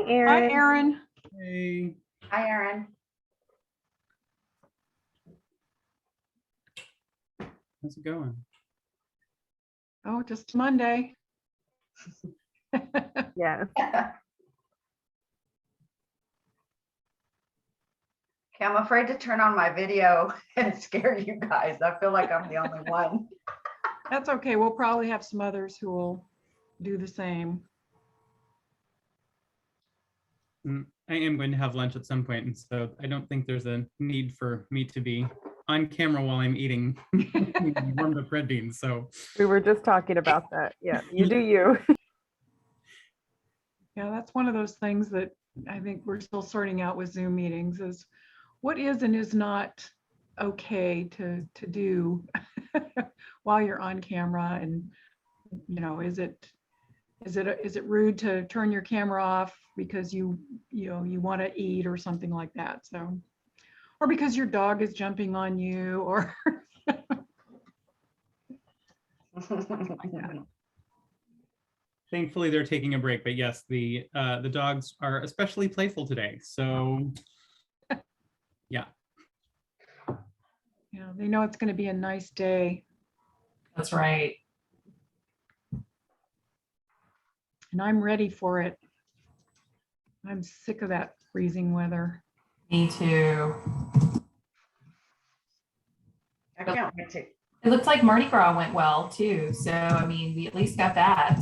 Hey, Hi, Erin. Erin. Hey, Hi, Erin. how's it going? Oh, just Monday. Yeah. Okay, I'm afraid to turn on my video and scare you guys. I feel like I'm the only one. That's okay. We'll probably have some others who will do the same. I am going to have lunch at some point, and so I don't think there's a need for me to be on camera while I'm eating warmed up red beans. So We were just talking about that. Yeah, you do you. Yeah, that's one of those things that I think we're still sorting out with Zoom meetings is what is and is not okay to do while you're on camera, and is it rude to turn your camera off because you want to eat or something like that, so, or because your dog is jumping on you or like that. thankfully they're taking a break. But yes, the dogs are especially playful today. So yeah. They know it's going to be a nice day, That's right. and I'm ready for it. I'm sick of that freezing weather. Me too. I can't wait to. It looks like Mardi Gras went well too. So, I mean, we at least got that.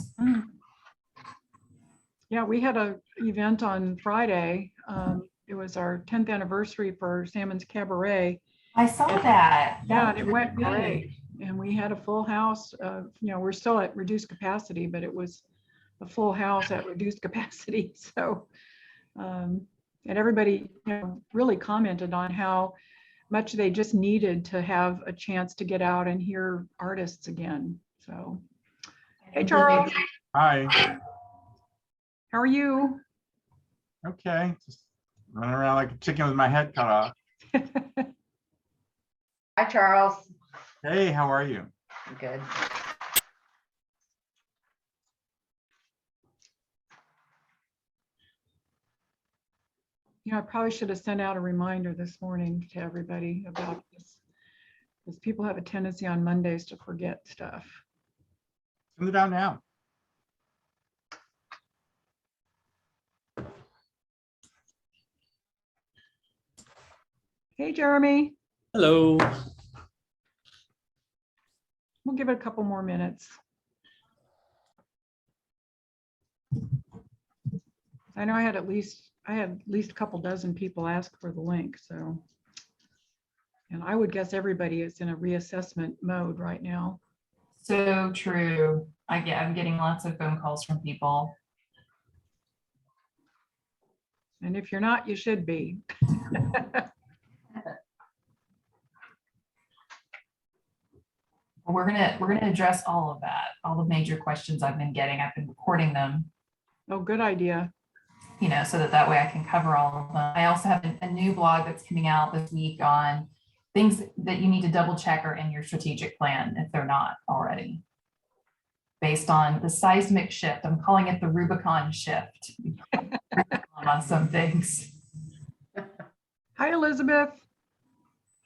Yeah, we had a event on Friday. It was our 10th anniversary for Salmon's Cabaret. I saw that. Yeah, That and it was went really great. And we had a full house. We're still at reduced capacity, but it was a full house at reduced capacity. So, and everybody really commented on how much they just needed to have a chance to get out and hear artists again. So, hey, Charles, Hi, how are you? okay, just running around like a chicken with my head cut off. Hi, Charles. Hey, how are you? I'm good. I probably should have sent out a reminder this morning to everybody about this, because people have a tendency on Mondays to forget stuff. Send it out now. Hey, Jeremy, Hello. we'll give it a couple more minutes. I know I had at least a couple dozen people ask for the link, so. And I would guess everybody is in a reassessment mode right now. so true. I'm getting lots of phone calls from people. And if you're not, you should be. We're gonna address all of that, all the major questions I've been getting. I've been recording them, Oh, good idea. so that way I can cover all of them. I also have a new blog that's coming out this week on things that you need to double check are in your strategic plan if they're not already. Based on the seismic shift, I'm calling it the Rubicon shift on some things. Hi, Elizabeth.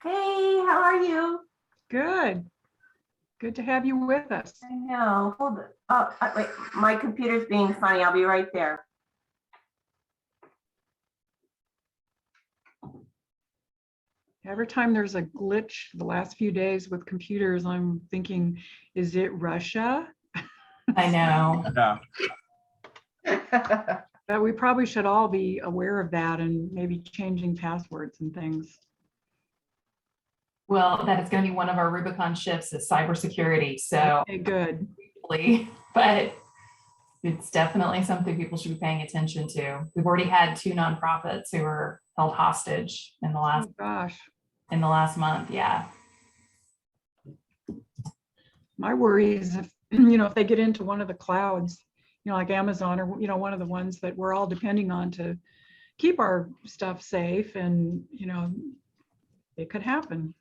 Hey, how are you? Good. Good to have you with us. I know. Hold it. Oh, wait, my computer's being funny. I'll be right there. Every time there's a glitch the last few days with computers, I'm thinking, is it Russia? I know. Yeah, But we probably should all be aware of that and maybe changing passwords and things. Well, that is going to be one of our Rubicon shifts is cybersecurity. So, Okay, good. but it's definitely something people should be paying attention to. We've already had 2 nonprofits who were held hostage in the Oh, gosh. last month. Yeah. My worry is if they get into one of the clouds, like Amazon or, one of the ones that we're all depending on to keep our stuff safe, and, it could happen.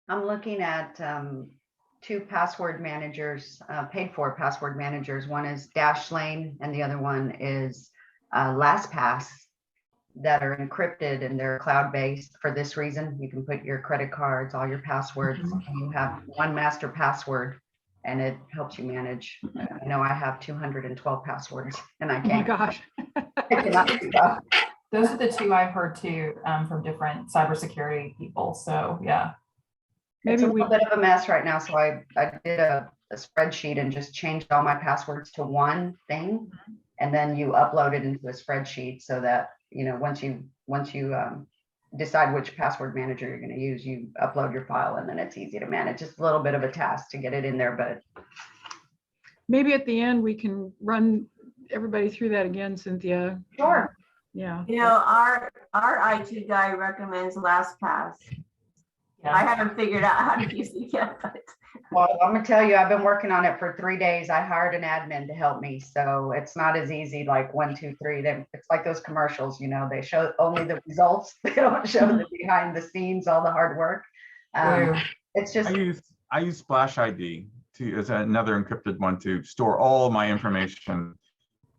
I'm looking at two password managers, paid for password managers. One is Dashlane and the other one is LastPass, that are encrypted and they're cloud-based for this reason. You can put your credit cards, all your passwords, and you have one master password and it helps you manage. I know I have 212 passwords and I Oh my can't. gosh. I cannot keep up. Those are the two I've heard too, from different cybersecurity people. So yeah. It's Maybe a we, little bit of a mess right now. So I did a spreadsheet and just changed all my passwords to one thing. And then you upload it into a spreadsheet so that, you know, once you decide which password manager you're going to use, you upload your file and then it's easy to manage. Just a little bit of a task to get it in there, but maybe at the end, we can run everybody through that again, Cynthia. sure. Yeah. You know, our IT guy recommends LastPass. I Yeah. haven't figured out how to use it yet, but Well, I'm gonna tell you, I've been working on it for 3 days. I hired an admin to help me, so it's not as easy like 1, 2, 3. It's like those commercials, you know, they show only the results. They don't show the behind the scenes, all the hard work. True. It's just, I use Splash ID as another encrypted one to store all my information.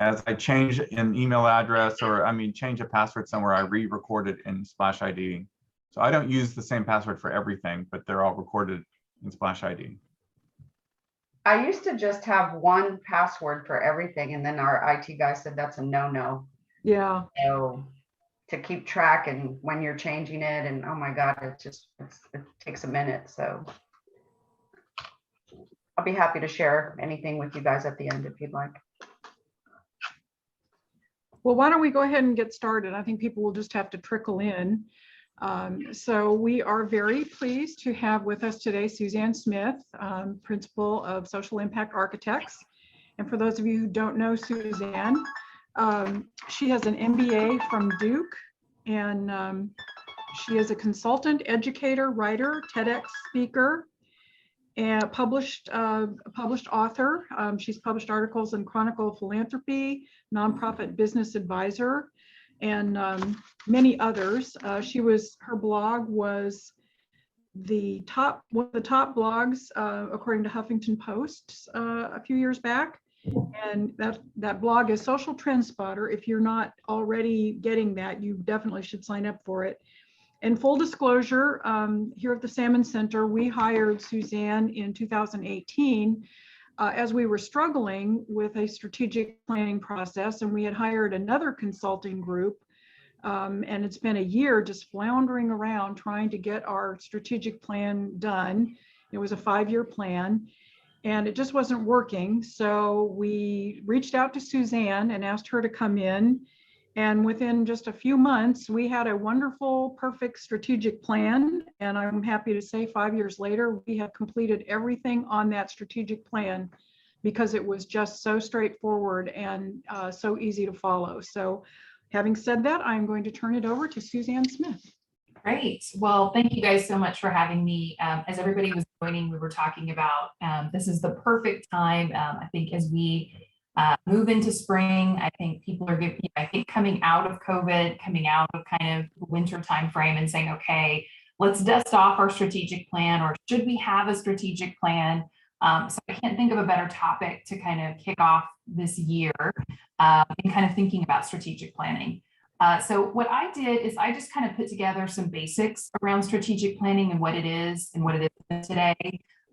As I change an email address or change a password somewhere, I re-record it in Splash ID. So I don't use the same password for everything, but they're all recorded in Splash ID. I used to just have one password for everything, and then our IT guy said that's a no-no. Yeah. So to keep track and when you're changing it, and oh my God, it takes a minute. So I'll be happy to share anything with you guys at the end if you'd like. Well, why don't we go ahead and get started? I think people will just have to trickle in. So we are very pleased to have with us today Suzanne Smith, Principal of Social Impact Architects. And for those of you who don't know Suzanne, she has an MBA from Duke, and she is a consultant, educator, writer, TEDx speaker, and published author. She's published articles in Chronicle Philanthropy, Nonprofit Business Advisor, and many others. Her blog was one of the top blogs according to Huffington Post a few years back. And that blog is Social Trend Spotter. If you're not already getting that, you definitely should sign up for it. And full disclosure, here at the Salmon Center, we hired Suzanne in 2018 as we were struggling with a strategic planning process, and we had hired another consulting group. And it's been a year just floundering around trying to get our strategic plan done. It was a 5-year plan, and it just wasn't working. So we reached out to Suzanne and asked her to come in. And within just a few months, we had a wonderful, perfect strategic plan. And I'm happy to say 5 years later, we have completed everything on that strategic plan because it was just so straightforward and so easy to follow. So having said that, I'm going to turn it over to Suzanne Smith. Great. Well, thank you guys so much for having me. As everybody was joining, we were talking about this is the perfect time. I think as we move into spring, I think people are coming out of COVID, coming out of kind of the winter time frame and saying, okay, let's dust off our strategic plan, or should we have a strategic plan? So I can't think of a better topic to kind of kick off this year in kind of thinking about strategic planning. So what I did is I just kind of put together some basics around strategic planning and what it is today.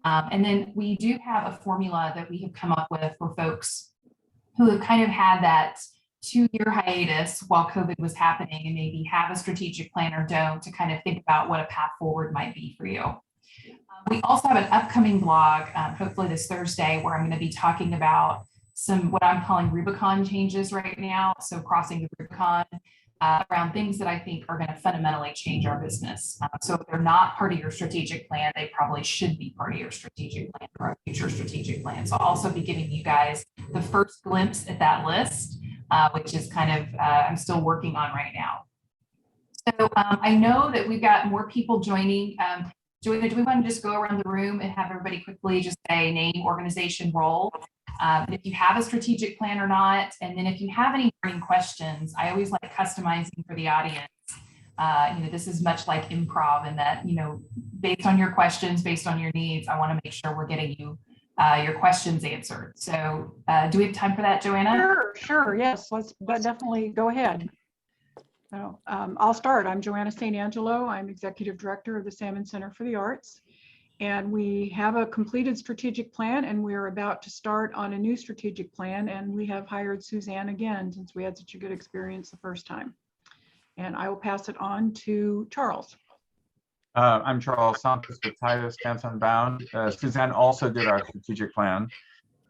And then we do have a formula that we have come up with for folks who have kind of had that 2-year hiatus while COVID was happening and maybe have a strategic plan or don't, to kind of think about what a path forward might be for you. We also have an upcoming blog, hopefully this Thursday, where I'm going to be talking about some what I'm calling Rubicon changes right now. So crossing the Rubicon around things that I think are going to fundamentally change our business. So if they're not part of your strategic plan, they probably should be part of your strategic plan or a future strategic plan. So I'll also be giving you guys the first glimpse at that list, which is kind of, I'm still working on right now. So I know that we've got more people joining. Joanna, do we want to just go around the room and have everybody quickly just say name, organization, role? If you have a strategic plan or not, and then if you have any burning questions, I always like customizing for the audience. This is much like improv in that, based on your questions, based on your needs, I want to make sure we're getting you your questions answered. So do we have time for that, Joanna? Sure, yes, but definitely go ahead. So, I'll start. I'm Joanna St. Angelo. I'm Executive Director of the Salmon Center for the Arts. And we have a completed strategic plan, and we're about to start on a new strategic plan. And we have hired Suzanne again, since we had such a good experience the first time. And I will pass it on to Charles. I'm Charles Santos with Titus Dance Unbound. Suzanne also did our strategic plan,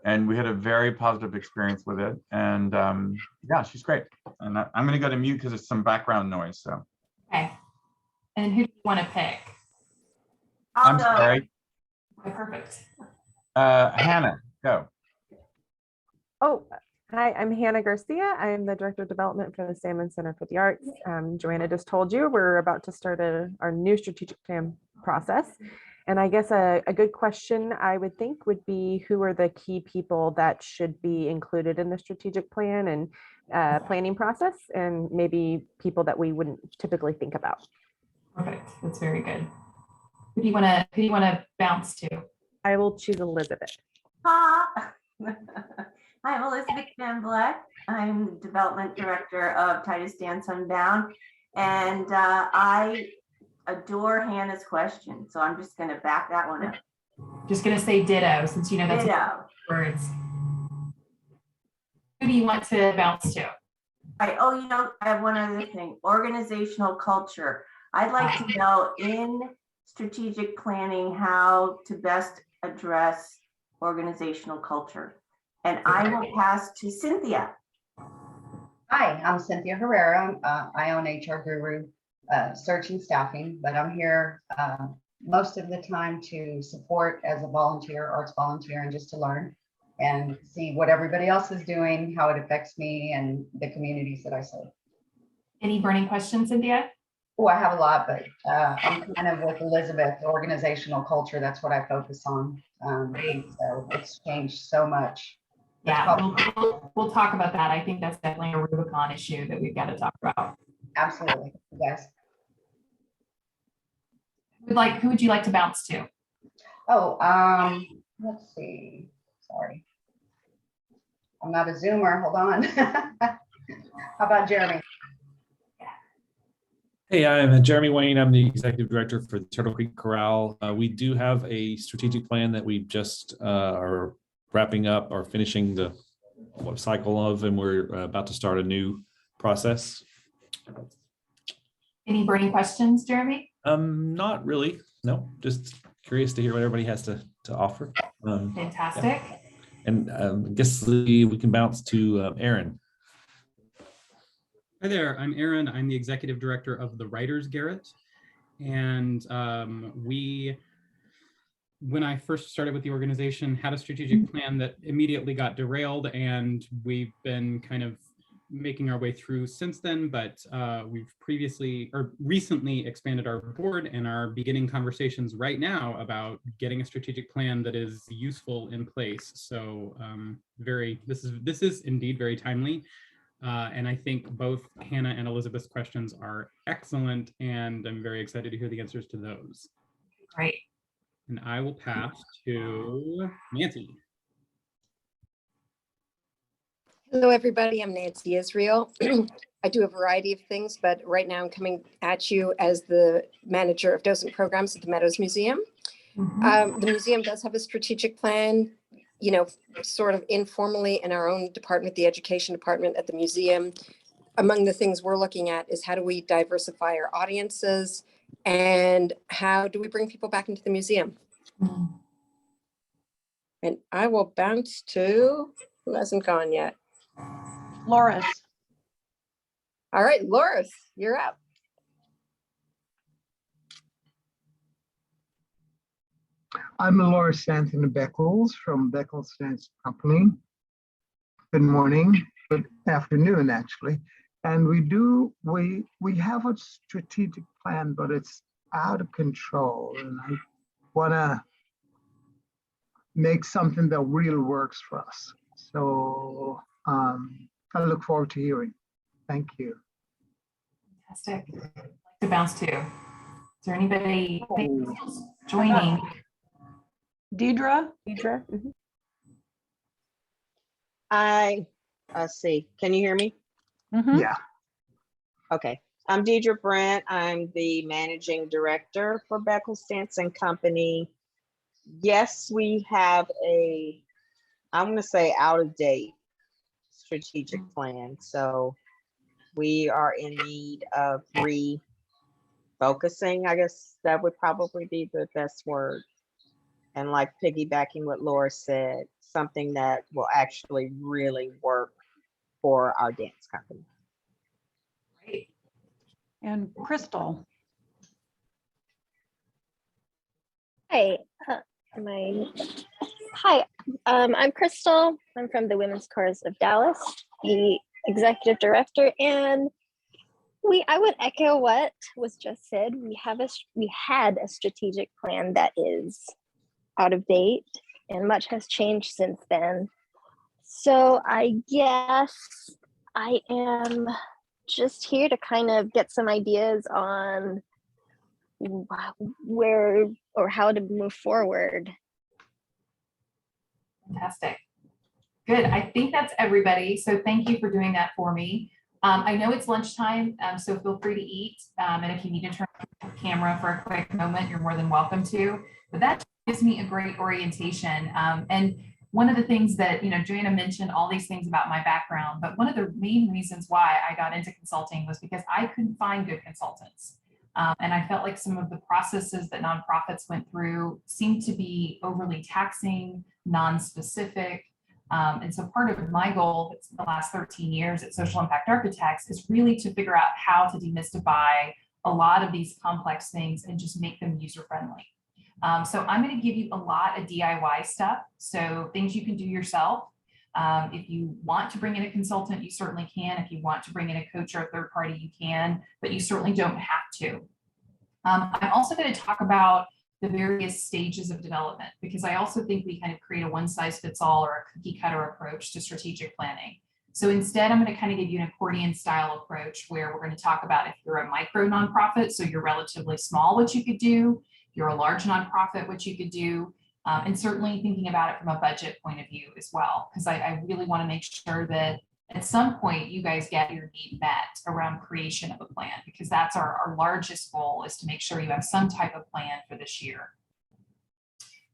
and we had a very positive experience with it. And yeah, she's great. And I'm going to go to mute because there's some background noise. So. Okay. And who do you want to pick? I'm sorry. Okay, perfect. Hannah, go. Oh, hi, I'm Hannah Garcia. I'm the Director of Development for the Salmon Center for the Arts. Joanna just told you we're about to start our new strategic plan process. And I guess a good question I would think would be, who are the key people that should be included in the strategic plan and planning process, and maybe people that we wouldn't typically think about. Perfect. That's very good. Who do you want to bounce to? I will choose Elizabeth. Ha! I'm Elizabeth Van Vleck. I'm Development Director of Titus Dance Unbound. And I adore Hannah's question. So I'm just going to back that one up. Just going to say ditto, since you know that's Ditto. words. Who do you want to bounce to? I have one other thing. Organizational culture. I'd like to know in strategic planning how to best address organizational culture. And I will pass to Cynthia. Hi, I'm Cynthia Herrera. I own HR Guru Search and Staffing, but I'm here most of the time to support as a volunteer, arts volunteer, and just to learn and see what everybody else is doing, how it affects me and the communities that I serve. Any burning questions, Cynthia? Oh, I have a lot, but I'm kind of with Elizabeth, organizational culture. That's what I focus on. And so it's changed so much. Yeah, we'll talk about that. I think that's definitely a Rubicon issue that we've got to talk about. Absolutely, yes. Who would you like to bounce to? Oh, let's see. Sorry. I'm not a Zoomer. Hold on. How about Jeremy? Hey, I'm Jeremy Wayne. I'm the Executive Director for the Turtle Creek Corral. We do have a strategic plan that we just are wrapping up or finishing the cycle of, and we're about to start a new process. Any burning questions, Jeremy? Not really. No, just curious to hear what everybody has to offer. Fantastic. Yeah. And I guess we can bounce to Aaron. Hi there, I'm Aaron. I'm the Executive Director of the Writers Garret. And when I first started with the organization, had a strategic plan that immediately got derailed, and we've been kind of making our way through since then, but we've recently expanded our board and are beginning conversations right now about getting a strategic plan that is useful in place. So this is indeed very timely. And I think both Hannah and Elizabeth's questions are excellent, and I'm very excited to hear the answers to those. Great. And I will pass to Nancy. Hello, everybody. I'm Nancy Israel. I do a variety of things, but right now I'm coming at you as the manager of docent programs at the Meadows Museum. The museum does have a strategic plan, sort of informally in our own department, the education department at the museum. Among the things we're looking at is how do we diversify our audiences and how do we bring people back into the museum? And I will bounce to who hasn't gone yet. Loris. All right, Loris, you're up. I'm Loris Anthony Beckles from Beckles Dance Company. Good morning, good afternoon, actually. And we have a strategic plan, but it's out of control. And I want to make something that really works for us. So I look forward to hearing. Thank you. Fantastic. I'd like to bounce to. Is there anybody joining? Deidre? Deidre? Mhm. Let's see, can you hear me? Mhm. Yeah, Okay, I'm Deidre Brent. I'm the managing director for Beckles Stance and Company. Yes, we have I'm gonna say out of date strategic plan. So we are in need of refocusing. I guess that would probably be the best word. And like piggybacking what Laura said, something that will actually really work for our dance company. Great. And Crystal? Hi, hi. I'm Crystal. I'm from the Women's Chorus of Dallas, the executive director, and I would echo what was just said. We had a strategic plan that is out of date, and much has changed since then. So I guess I am just here to kind of get some ideas on where or how to move forward. Fantastic. Good. I think that's everybody. So thank you for doing that for me. I know it's lunchtime, so feel free to eat. And if you need to turn on the camera for a quick moment, you're more than welcome to. But that gives me a great orientation. And one of the things that, Joanna mentioned all these things about my background, but one of the main reasons why I got into consulting was because I couldn't find good consultants. And I felt like some of the processes that nonprofits went through seemed to be overly taxing, non-specific. And so part of my goal the last 13 years at Social Impact Architects is really to figure out how to demystify a lot of these complex things and just make them user-friendly. So I'm going to give you a lot of DIY stuff, so things you can do yourself. If you want to bring in a consultant, you certainly can. If you want to bring in a coach or a third party, you can, but you certainly don't have to. I'm also going to talk about the various stages of development, because I also think we kind of create a one size fits all or a cookie cutter approach to strategic planning. So instead, I'm going to kind of give you an accordion style approach where we're going to talk about if you're a micro nonprofit, so you're relatively small, what you could do, if you're a large nonprofit, what you could do, and certainly thinking about it from a budget point of view as well, because I really want to make sure that at some point you guys get your need met around creation of a plan, because that's our largest goal, is to make sure you have some type of plan for this year.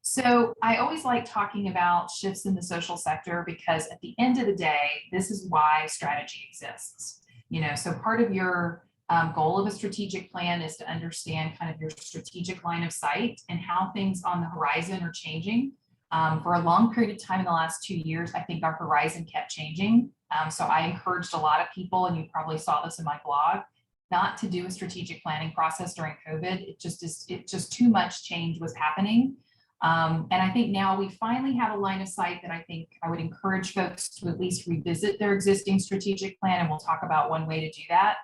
So I always like talking about shifts in the social sector, because at the end of the day, this is why strategy exists. So part of your goal of a strategic plan is to understand kind of your strategic line of sight and how things on the horizon are changing. For a long period of time in the last 2 years, I think our horizon kept changing. So I encouraged a lot of people, and you probably saw this in my blog, not to do a strategic planning process during COVID. It just too much change was happening. And I think now we finally have a line of sight that I think I would encourage folks to at least revisit their existing strategic plan, and we'll talk about one way to do that.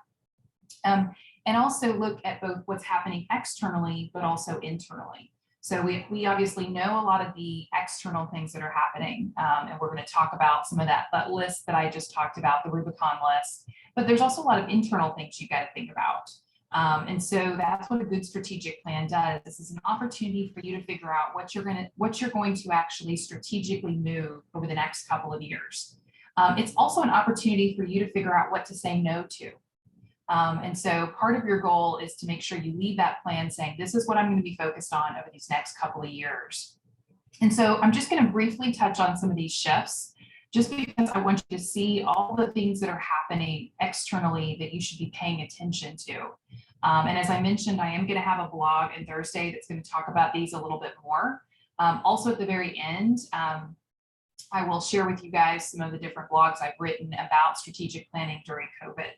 And also look at both what's happening externally, but also internally. So we obviously know a lot of the external things that are happening, and we're going to talk about some of that list that I just talked about, the Rubicon list, but there's also a lot of internal things you got to think about. And so that's what a good strategic plan does. This is an opportunity for you to figure out what you're going to actually strategically move over the next couple of years. It's also an opportunity for you to figure out what to say no to. And so part of your goal is to make sure you leave that plan saying, this is what I'm going to be focused on over these next couple of years. And so I'm just going to briefly touch on some of these shifts, just because I want you to see all the things that are happening externally that you should be paying attention to. And as I mentioned, I am going to have a blog on Thursday that's going to talk about these a little bit more. Also at the very end, I will share with you guys some of the different blogs I've written about strategic planning during COVID.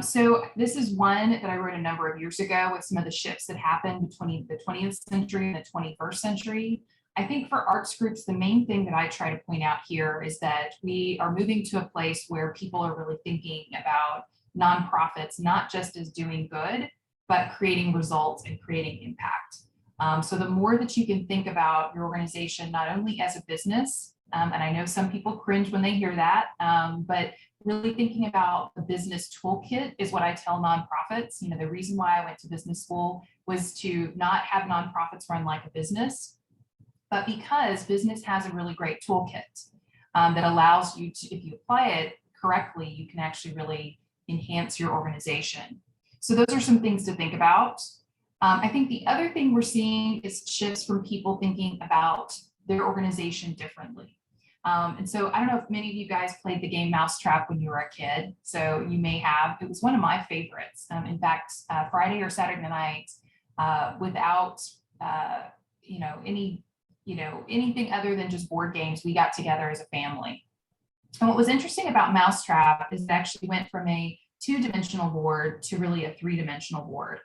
So this is one that I wrote a number of years ago with some of the shifts that happened between the 20th century and the 21st century. I think for arts groups, the main thing that I try to point out here is that we are moving to a place where people are really thinking about nonprofits, not just as doing good, but creating results and creating impact. So the more that you can think about your organization, not only as a business, And I know some people cringe when they hear that, but really thinking about the business toolkit is what I tell nonprofits. You know, the reason why I went to business school was to not have nonprofits run like a business, but because business has a really great toolkit that allows you to, if you apply it correctly, you can actually really enhance your organization. So those are some things to think about. I think the other thing we're seeing is shifts from people thinking about their organization differently. And so I don't know if many of you guys played the game Mousetrap when you were a kid. So you may have. It was one of my favorites. In fact, Friday or Saturday night, without anything other than just board games, we got together as a family. And what was interesting about Mousetrap is it actually went from a 2-dimensional board to really a 3-dimensional board.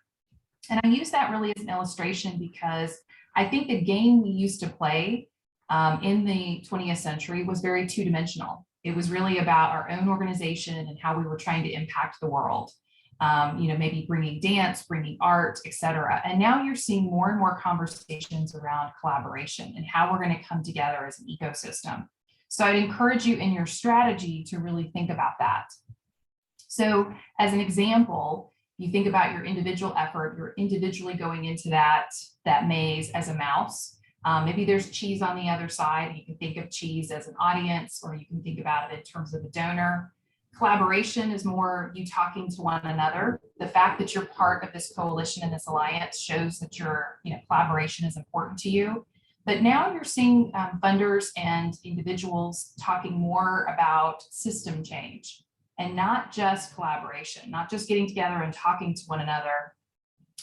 And I use that really as an illustration because I think the game we used to play in the 20th century was very 2-dimensional. It was really about our own organization and how we were trying to impact the world. Maybe bringing dance, bringing art, et cetera. And now you're seeing more and more conversations around collaboration and how we're going to come together as an ecosystem. So I'd encourage you in your strategy to really think about that. So as an example, you think about your individual effort, you're individually going into that maze as a mouse. Maybe there's cheese on the other side. You can think of cheese as an audience, or you can think about it in terms of a donor. Collaboration is more you talking to one another. The fact that you're part of this coalition and this alliance shows that your collaboration is important to you. But now you're seeing funders and individuals talking more about system change and not just collaboration, not just getting together and talking to one another,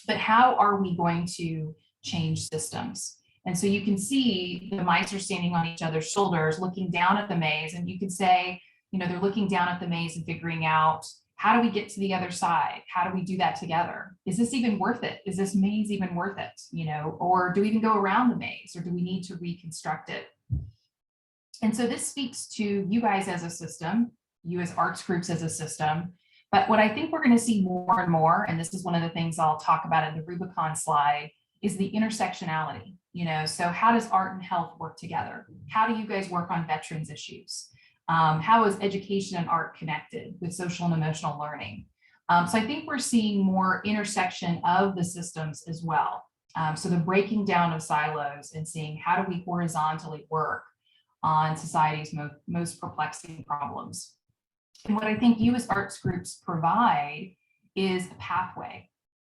but how are we going to change systems? And so you can see the mice are standing on each other's shoulders, looking down at the maze, and you can say, they're looking down at the maze and figuring out, how do we get to the other side? How do we do that together? Is this even worth it? Is this maze even worth it? Or do we even go around the maze, or do we need to reconstruct it? And so this speaks to you guys as a system, you as arts groups as a system. But what I think we're going to see more and more, and this is one of the things I'll talk about in the Rubicon slide, is the intersectionality. So how does art and health work together? How do you guys work on veterans issues? How is education and art connected with social and emotional learning? So I think we're seeing more intersection of the systems as well. So the breaking down of silos and seeing how do we horizontally work on society's most perplexing problems. And what I think you as arts groups provide is a pathway.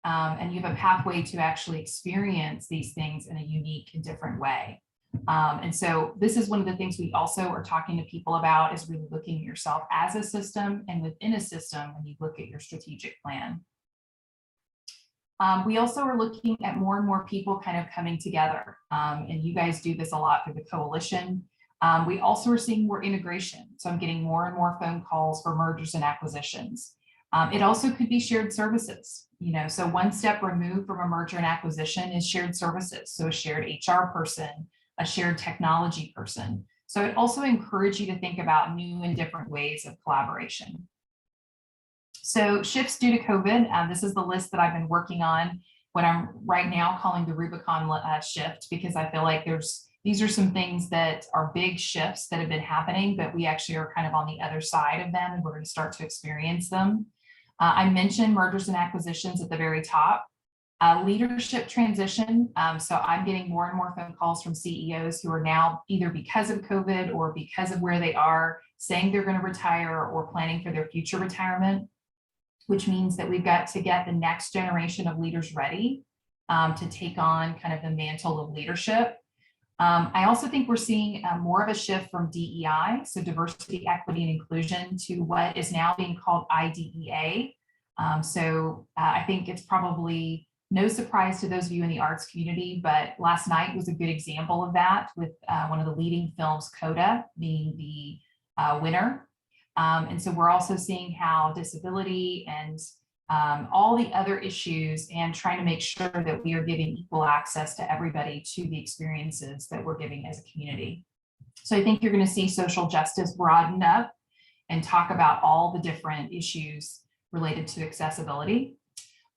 And you have a pathway to actually experience these things in a unique and different way. And so this is one of the things we also are talking to people about, is really looking at yourself as a system, and within a system when you look at your strategic plan. We also are looking at more and more people kind of coming together. And you guys do this a lot through the coalition. We also are seeing more integration. So I'm getting more and more phone calls for mergers and acquisitions. It also could be shared services. So one step removed from a merger and acquisition is shared services. So a shared HR person, a shared technology person. So I'd also encourage you to think about new and different ways of collaboration. So shifts due to COVID, this is the list that I've been working on, what I'm right now calling the Rubicon shift, because I feel like these are some things that are big shifts that have been happening, but we actually are kind of on the other side of them, and we're going to start to experience them. I mentioned mergers and acquisitions at the very top. Leadership transition. So I'm getting more and more phone calls from CEOs who are now, either because of COVID or because of where they are, saying they're going to retire or planning for their future retirement, which means that we've got to get the next generation of leaders ready to take on kind of the mantle of leadership. I also think we're seeing more of a shift from DEI, so diversity, equity, and inclusion, to what is now being called IDEA. I think it's probably no surprise to those of you in the arts community, but last night was a good example of that, with one of the leading films, Coda, being the winner. And so we're also seeing how disability and all the other issues, and trying to make sure that we are giving equal access to everybody to the experiences that we're giving as a community. So I think you're going to see social justice broadened up and talk about all the different issues related to accessibility.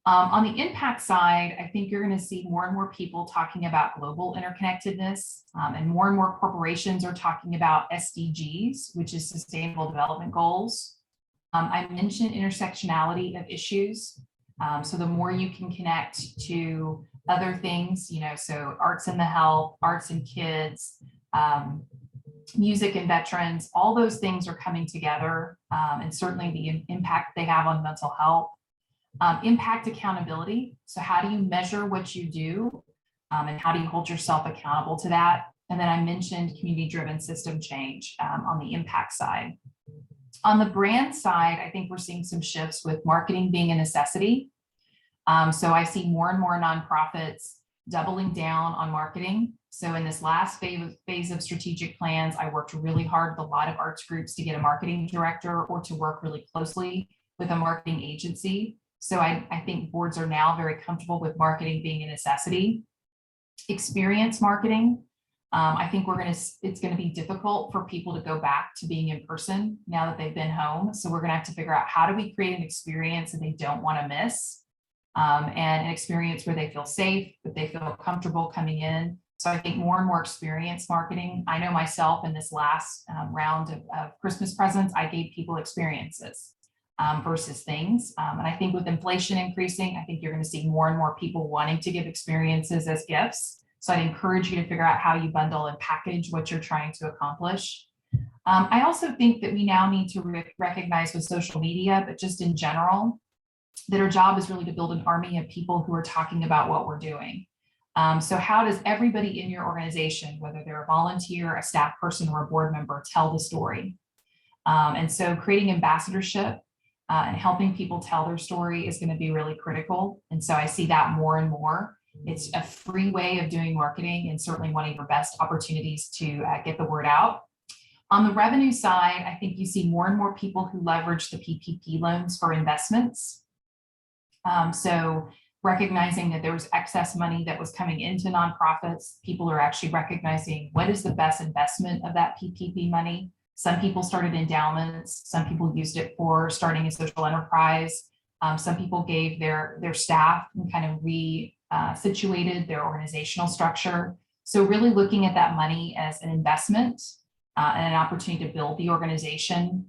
On the impact side, I think you're going to see more and more people talking about global interconnectedness, and more corporations are talking about SDGs, which is Sustainable Development Goals. I mentioned intersectionality of issues. So the more you can connect to other things, so arts and the health, arts and kids, music and veterans, all those things are coming together, and certainly the impact they have on mental health. Impact accountability. So how do you measure what you do, and how do you hold yourself accountable to that? And then I mentioned community-driven system change on the impact side. On the brand side, I think we're seeing some shifts with marketing being a necessity. So I see more and more nonprofits doubling down on marketing. So in this last phase of strategic plans, I worked really hard with a lot of arts groups to get a marketing director or to work really closely with a marketing agency. So I think boards are now very comfortable with marketing being a necessity. Experience marketing. I think it's going to be difficult for people to go back to being in person now that they've been home. So we're going to have to figure out, how do we create an experience that they don't want to miss, and an experience where they feel safe, that they feel comfortable coming in. So I think more and more experience marketing. I know myself in this last round of Christmas presents, I gave people experiences versus things. And I think with inflation increasing, I think you're going to see more and more people wanting to give experiences as gifts. So I'd encourage you to figure out how you bundle and package what you're trying to accomplish. I also think that we now need to recognize with social media, but just in general, that our job is really to build an army of people who are talking about what we're doing. So how does everybody in your organization, whether they're a volunteer, a staff person, or a board member, tell the story? And so creating ambassadorship and helping people tell their story is going to be really critical. And so I see that more and more. It's a free way of doing marketing, and certainly one of your best opportunities to get the word out. On the revenue side, I think you see more and more people who leverage the PPP loans for investments. So recognizing that there was excess money that was coming into nonprofits, people are actually recognizing what is the best investment of that PPP money. Some people started endowments, some people used it for starting a social enterprise. Some people gave their staff and kind of situated their organizational structure. So really looking at that money as an investment and an opportunity to build the organization.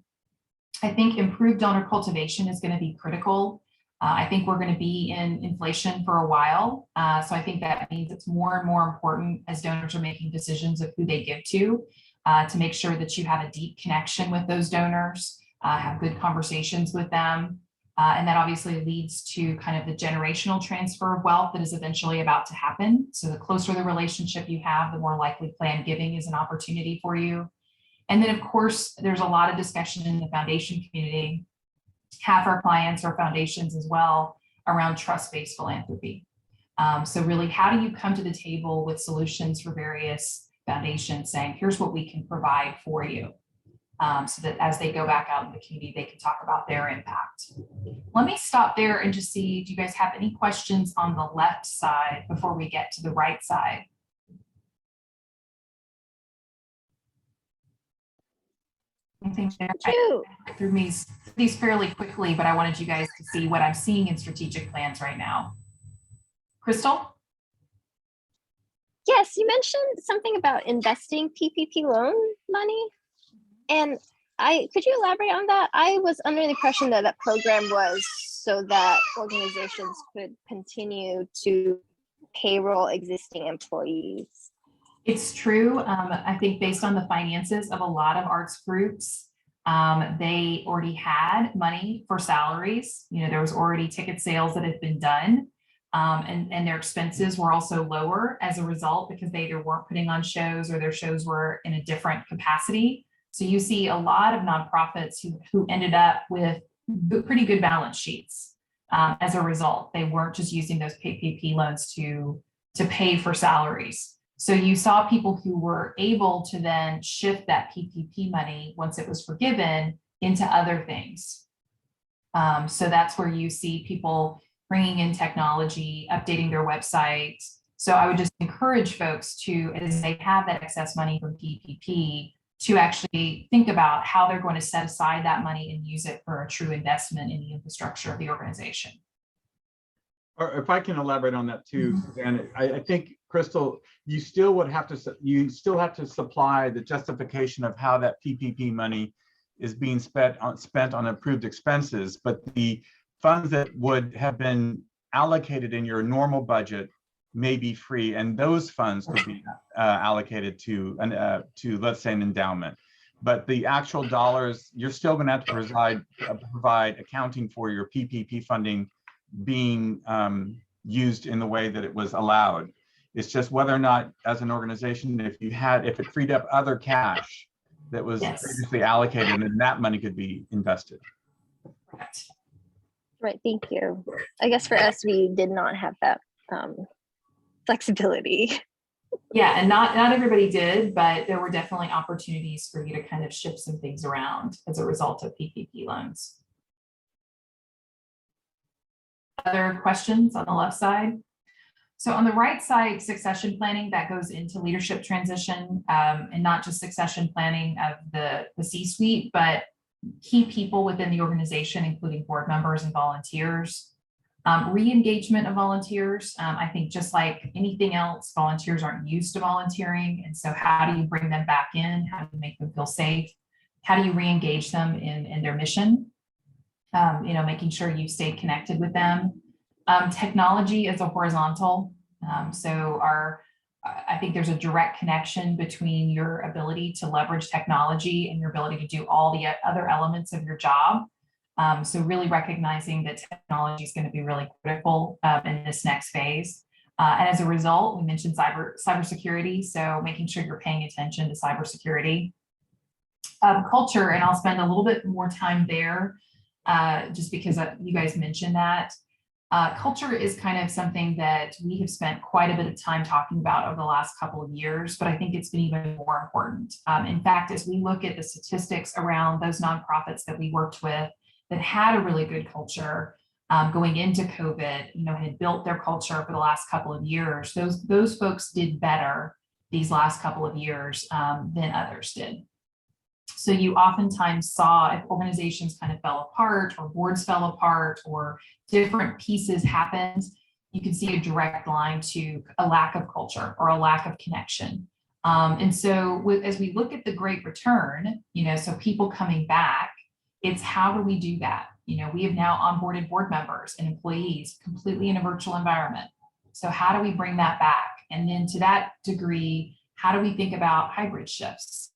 I think improved donor cultivation is going to be critical. I think we're going to be in inflation for a while. So I think that means it's more and more important as donors are making decisions of who they give to make sure that you have a deep connection with those donors, have good conversations with them. And that obviously leads to kind of the generational transfer of wealth that is eventually about to happen. So the closer the relationship you have, the more likely planned giving is an opportunity for you. And then, of course, there's a lot of discussion in the foundation community. Half our clients are foundations as well, around trust-based philanthropy. So really, how do you come to the table with solutions for various foundations saying, here's what we can provide for you? So that as they go back out in the community, they can talk about their impact. Let me stop there and just see, do you guys have any questions on the left side before we get to the right side? Anything there? I threw these fairly quickly, but I wanted you guys to see what I'm seeing in strategic plans right now. Crystal? Yes, you mentioned something about investing PPP loan money. And could you elaborate on that? I was under the impression that that program was so that organizations could continue to payroll existing employees. It's true. I think based on the finances of a lot of arts groups, they already had money for salaries. There was already ticket sales that had been done. And their expenses were also lower as a result because they either weren't putting on shows or their shows were in a different capacity. So you see a lot of nonprofits who ended up with pretty good balance sheets as a result. They weren't just using those PPP loans to pay for salaries. So you saw people who were able to then shift that PPP money once it was forgiven into other things. So that's where you see people bringing in technology, updating their websites. So I would just encourage folks to, as they have that excess money from PPP, to actually think about how they're going to set aside that money and use it for a true investment in the infrastructure of the organization. Or if I can elaborate on that too, Suzanne, I think, Crystal, you still have to supply the justification of how that PPP money is being spent on approved expenses, but the funds that would have been allocated in your normal budget may be free, and those funds could be allocated to let's say an endowment. But the actual dollars, you're still going to have to provide accounting for your PPP funding being used in the way that it was allowed. It's just whether or not, as an organization, if it freed up other cash that was previously allocated, and that money could be invested. Correct. Right, thank you. I guess for us, we did not have that flexibility. Yeah, and not everybody did, but there were definitely opportunities for you to kind of shift some things around as a result of PPP loans. Other questions on the left side? So on the right side, succession planning, that goes into leadership transition, and not just succession planning of the C-suite, but key people within the organization, including board members and volunteers. Re-engagement of volunteers. I think just like anything else, volunteers aren't used to volunteering. And so how do you bring them back in? How do you make them feel safe? How do you re-engage them in their mission? Making sure you stay connected with them. Technology is a horizontal. I think there's a direct connection between your ability to leverage technology and your ability to do all the other elements of your job. So really recognizing that technology is going to be really critical in this next phase. And as a result, we mentioned cybersecurity. So making sure you're paying attention to cybersecurity. Culture, and I'll spend a little bit more time there just because you guys mentioned that. Culture is kind of something that we have spent quite a bit of time talking about over the last couple of years, but I think it's been even more important. In fact, as we look at the statistics around those nonprofits that we worked with that had a really good culture going into COVID, had built their culture for the last couple of years, those folks did better these last couple of years than others did. So you oftentimes saw if organizations kind of fell apart or boards fell apart or different pieces happened, you can see a direct line to a lack of culture or a lack of connection. And so as we look at the great return, so people coming back, it's how do we do that? We have now onboarded board members and employees completely in a virtual environment. So how do we bring that back? And then to that degree, how do we think about hybrid shifts?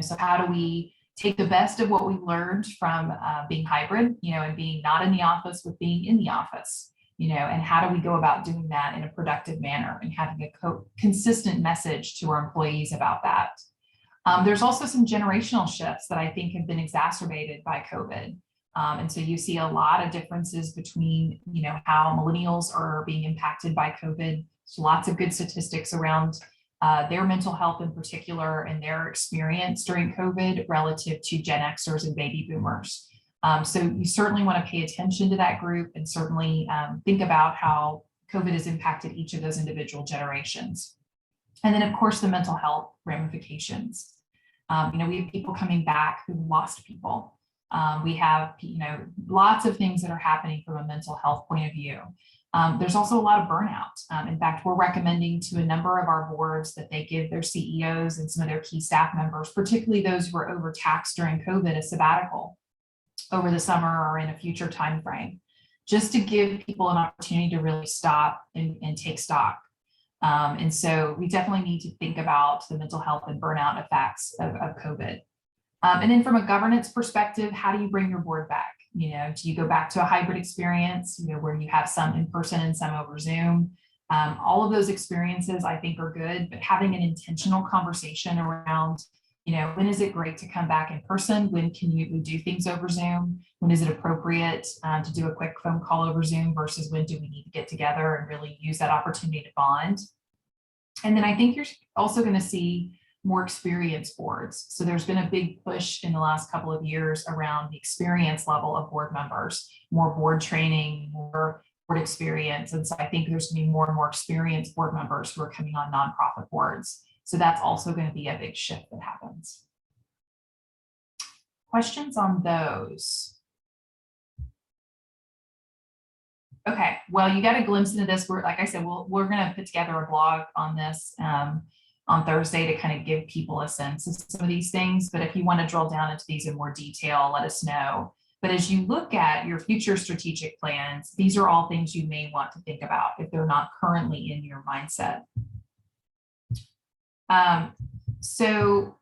So how do we take the best of what we've learned from being hybrid, and being not in the office with being in the office, and how do we go about doing that in a productive manner and having a consistent message to our employees about that? There's also some generational shifts that I think have been exacerbated by COVID. And so you see a lot of differences between, how millennials are being impacted by COVID. So lots of good statistics around their mental health in particular and their experience during COVID relative to Gen Xers and baby boomers. So you certainly want to pay attention to that group and certainly think about how COVID has impacted each of those individual generations. And then of course, the mental health ramifications. We have people coming back who lost people. We have, lots of things that are happening from a mental health point of view. There's also a lot of burnout. In fact, we're recommending to a number of our boards that they give their CEOs and some of their key staff members, particularly those who were overtaxed during COVID, a sabbatical over the summer or in a future timeframe, just to give people an opportunity to really stop and take stock. And so we definitely need to think about the mental health and burnout effects of COVID. And then from a governance perspective, how do you bring your board back? Do you go back to a hybrid experience, where you have some in person and some over Zoom? All of those experiences I think are good, but having an intentional conversation around, when is it great to come back in person? When can we do things over Zoom? When is it appropriate to do a quick phone call over Zoom versus when do we need to get together and really use that opportunity to bond? And then I think you're also going to see more experienced boards. So there's been a big push in the last couple of years around the experience level of board members, more board training, more board experience. And so I think there's going to be more and more experienced board members who are coming on nonprofit boards. So that's also going to be a big shift that happens. Questions on those? Okay, well, you got a glimpse into this. Like I said, we're going to put together a blog on this on Thursday to kind of give people a sense of some of these things. But if you want to drill down into these in more detail, let us know. But as you look at your future strategic plans, these are all things you may want to think about if they're not currently in your mindset. So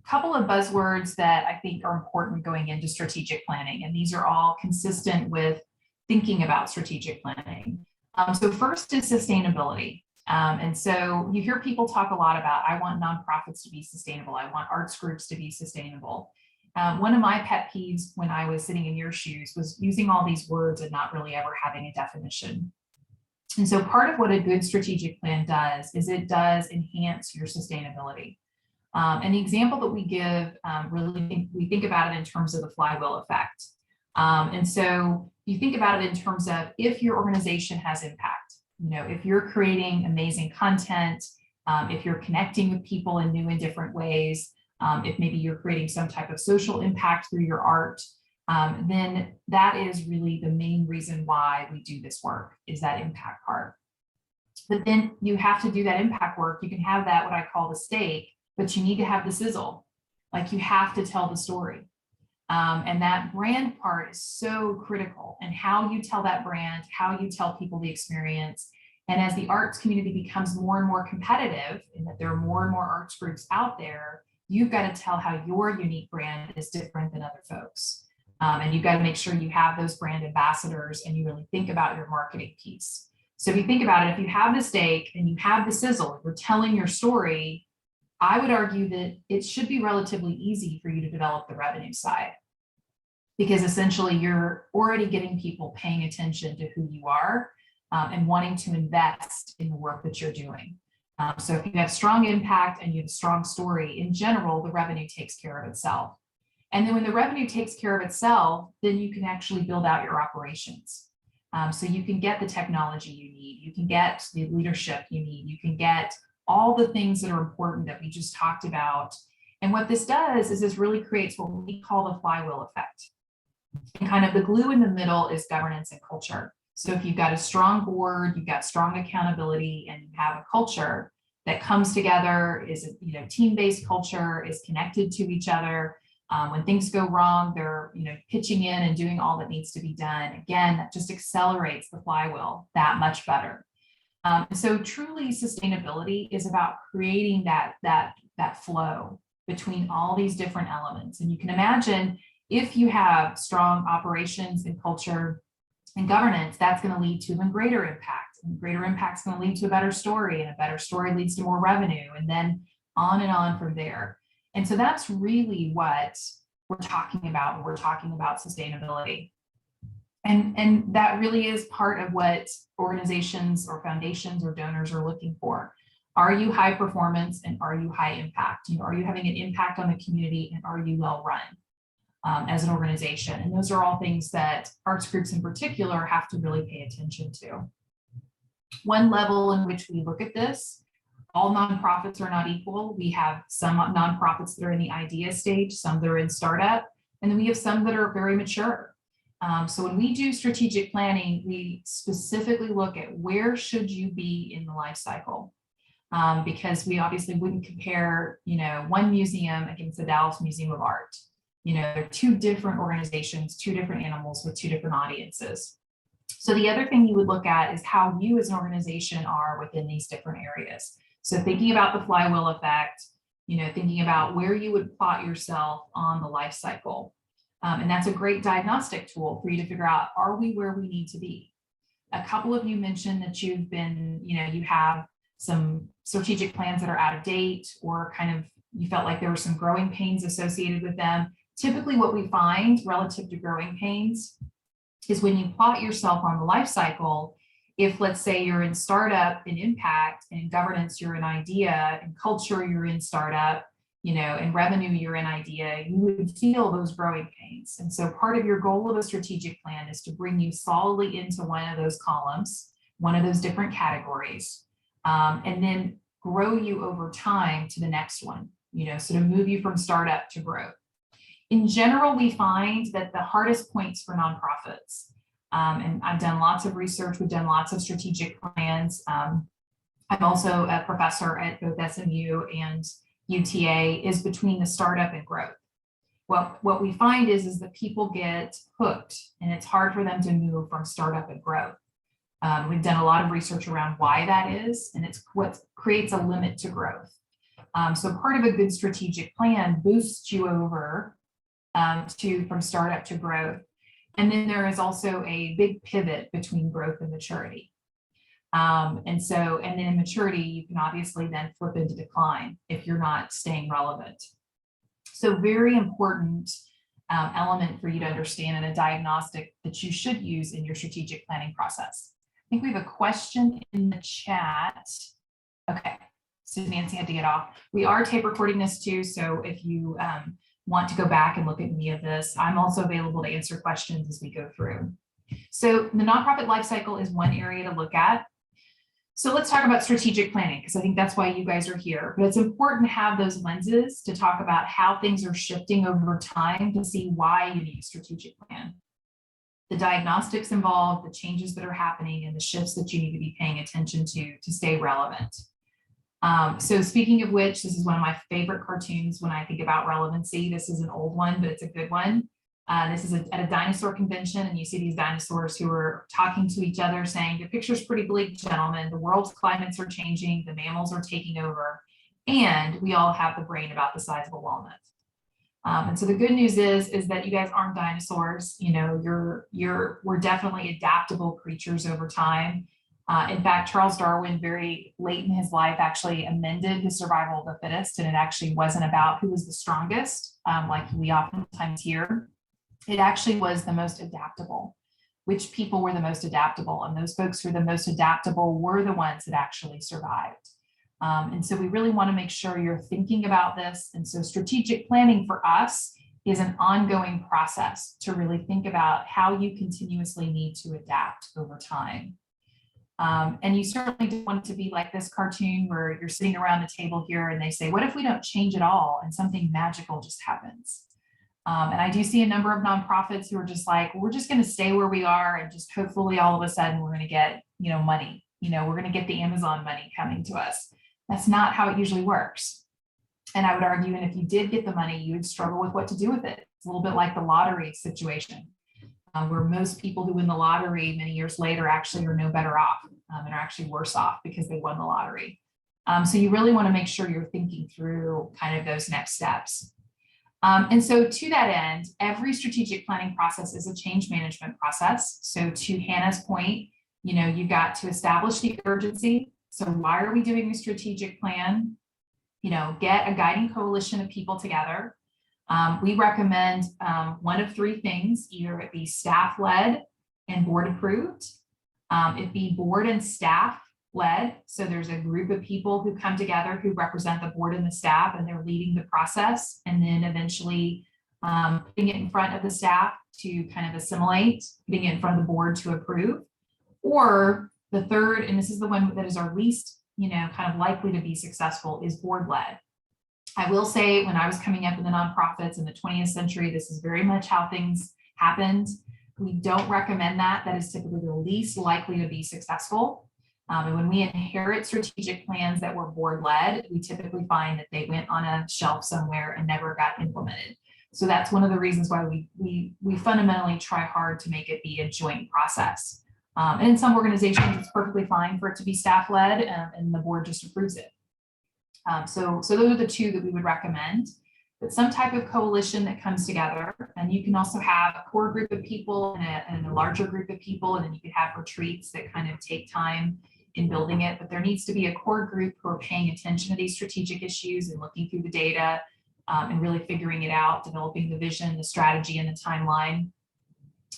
a couple of buzzwords that I think are important going into strategic planning, and these are all consistent with thinking about strategic planning. So first is sustainability. And so you hear people talk a lot about, I want nonprofits to be sustainable. I want arts groups to be sustainable. One of my pet peeves when I was sitting in your shoes was using all these words and not really ever having a definition. And so part of what a good strategic plan does is it does enhance your sustainability. And the example that we give, we think about it in terms of the flywheel effect. And so you think about it in terms of if your organization has impact, if you're creating amazing content, if you're connecting with people in new and different ways, if maybe you're creating some type of social impact through your art, then that is really the main reason why we do this work, is that impact part. But then you have to do that impact work. You can have that, what I call the steak, but you need to have the sizzle. Like, you have to tell the story. And that brand part is so critical, and how you tell that brand, how you tell people the experience. And as the arts community becomes more and more competitive, and that there are more and more arts groups out there, you've got to tell how your unique brand is different than other folks. And you've got to make sure you have those brand ambassadors, and you really think about your marketing piece. So if you think about it, if you have the steak and you have the sizzle, you're telling your story, I would argue that it should be relatively easy for you to develop the revenue side, because essentially you're already getting people paying attention to who you are and wanting to invest in the work that you're doing. So if you have strong impact and you have a strong story, in general, the revenue takes care of itself. And then when the revenue takes care of itself, then you can actually build out your operations. So you can get the technology you need, you can get the leadership you need, you can get all the things that are important that we just talked about. And what this does is this really creates what we call the flywheel effect. And kind of the glue in the middle is governance and culture. So if you've got a strong board, you've got strong accountability, and you have a culture that comes together, is team-based culture, is connected to each other. When things go wrong, they're pitching in and doing all that needs to be done. Again, that just accelerates the flywheel that much better. So truly, sustainability is about creating that flow between all these different elements. And you can imagine, if you have strong operations and culture and governance, that's going to lead to even greater impact. And greater impact is going to lead to a better story, and a better story leads to more revenue, and then on and on from there. And so that's really what we're talking about when we're talking about sustainability. And that really is part of what organizations or foundations or donors are looking for. Are you high performance, and are you high impact? Are you having an impact on the community, and are you well run as an organization? And those are all things that arts groups in particular have to really pay attention to. One level in which we look at this, all nonprofits are not equal. We have some nonprofits that are in the idea stage, some that are in startup, and then we have some that are very mature. So when we do strategic planning, we specifically look at where should you be in the life cycle, because we obviously wouldn't compare, one museum against the Dallas Museum of Art. They're two different organizations, two different animals with two different audiences. So the other thing you would look at is how you as an organization are within these different areas. So thinking about the flywheel effect, thinking about where you would plot yourself on the life cycle. And that's a great diagnostic tool for you to figure out, are we where we need to be? A couple of you mentioned that you've been, you have some strategic plans that are out of date, or kind of you felt like there were some growing pains associated with them. Typically what we find relative to growing pains is when you plot yourself on the life cycle, if let's say you're in startup and impact, and governance you're in idea, and culture you're in startup, and revenue you're in idea, you would feel those growing pains. And so part of your goal of a strategic plan is to bring you solidly into one of those columns, one of those different categories, and then grow you over time to the next one, so to move you from startup to growth. In general, we find that the hardest points for nonprofits And I've done lots of research. We've done lots of strategic plans. I'm also a professor at both SMU and UTA, is between the startup and growth. What we find is that people get hooked and it's hard for them to move from startup and growth. We've done a lot of research around why that is, and it's what creates a limit to growth. So part of a good strategic plan boosts you over from startup to growth. And then there is also a big pivot between growth and maturity. And then in maturity, you can obviously then flip into decline if you're not staying relevant. So very important element for you to understand, and a diagnostic that you should use in your strategic planning process. I think we have a question in the chat. Okay, so Nancy had to get off. We are tape recording this too, so if you want to go back and look at any of this, I'm also available to answer questions as we go through. So the nonprofit life cycle is one area to look at. So let's talk about strategic planning, because I think that's why you guys are here. But it's important to have those lenses to talk about how things are shifting over time to see why you need a strategic plan. The diagnostics involved, the changes that are happening, and the shifts that you need to be paying attention to stay relevant. So speaking of which, this is one of my favorite cartoons when I think about relevancy. This is an old one, but it's a good one. This is at a dinosaur convention, and you see these dinosaurs who are talking to each other saying, the picture's pretty bleak, gentlemen. The world's climates are changing, the mammals are taking over, and we all have the brain about the size of a walnut. And so the good news is that you guys aren't dinosaurs. You know, we're definitely adaptable creatures over time. In fact, Charles Darwin, very late in his life, actually amended the survival of the fittest, and it actually wasn't about who was the strongest, like we oftentimes hear. It actually was the most adaptable. Which people were the most adaptable? And those folks who were the most adaptable were the ones that actually survived. And so we really want to make sure you're thinking about this. And so strategic planning for us is an ongoing process to really think about how you continuously need to adapt over time. And you certainly don't want it to be like this cartoon where you're sitting around the table here and they say, what if we don't change at all and something magical just happens? And I do see a number of nonprofits who are just like, we're just going to stay where we are and just hopefully all of a sudden we're going to get, money. We're going to get the Amazon money coming to us. That's not how it usually works. And I would argue, and if you did get the money, you would struggle with what to do with it. It's a little bit like the lottery situation, where most people who win the lottery many years later actually are no better off and are actually worse off because they won the lottery. So you really want to make sure you're thinking through kind of those next steps. And so to that end, every strategic planning process is a change management process. So to Hannah's point, you got to establish the urgency. So why are we doing a strategic plan? Get a guiding coalition of people together. We recommend one of three things: either it be staff-led and board-approved, it be board and staff-led. So there's a group of people who come together who represent the board and the staff, and they're leading the process, and then eventually putting it in front of the staff to kind of assimilate, putting it in front of the board to approve. Or the third, and this is the one that is our least, kind of likely to be successful, is board-led. I will say, when I was coming up in the nonprofits in the 20th century, this is very much how things happened. We don't recommend that. That is typically the least likely to be successful. And when we inherit strategic plans that were board-led, we typically find that they went on a shelf somewhere and never got implemented. So that's one of the reasons why we fundamentally try hard to make it be a joint process. And in some organizations, it's perfectly fine for it to be staff-led, and the board just approves it. So those are the two that we would recommend. But some type of coalition that comes together, and you can also have a core group of people and a larger group of people, and then you could have retreats that kind of take time in building it. But there needs to be a core group who are paying attention to these strategic issues and looking through the data and really figuring it out, developing the vision, the strategy, and the timeline.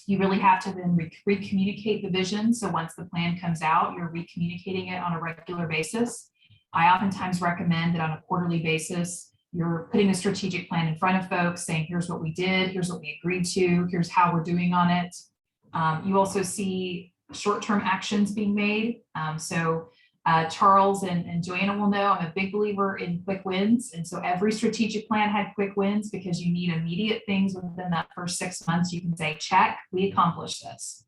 You really have to then re-communicate the vision. So once the plan comes out, you're re-communicating it on a regular basis. I oftentimes recommend that on a quarterly basis, you're putting the strategic plan in front of folks, saying, here's what we did, here's what we agreed to, here's how we're doing on it. You also see short-term actions being made. Charles and Joanna will know I'm a big believer in quick wins. And so every strategic plan had quick wins, because you need immediate things within that first 6 months. You can say, check, we accomplished this.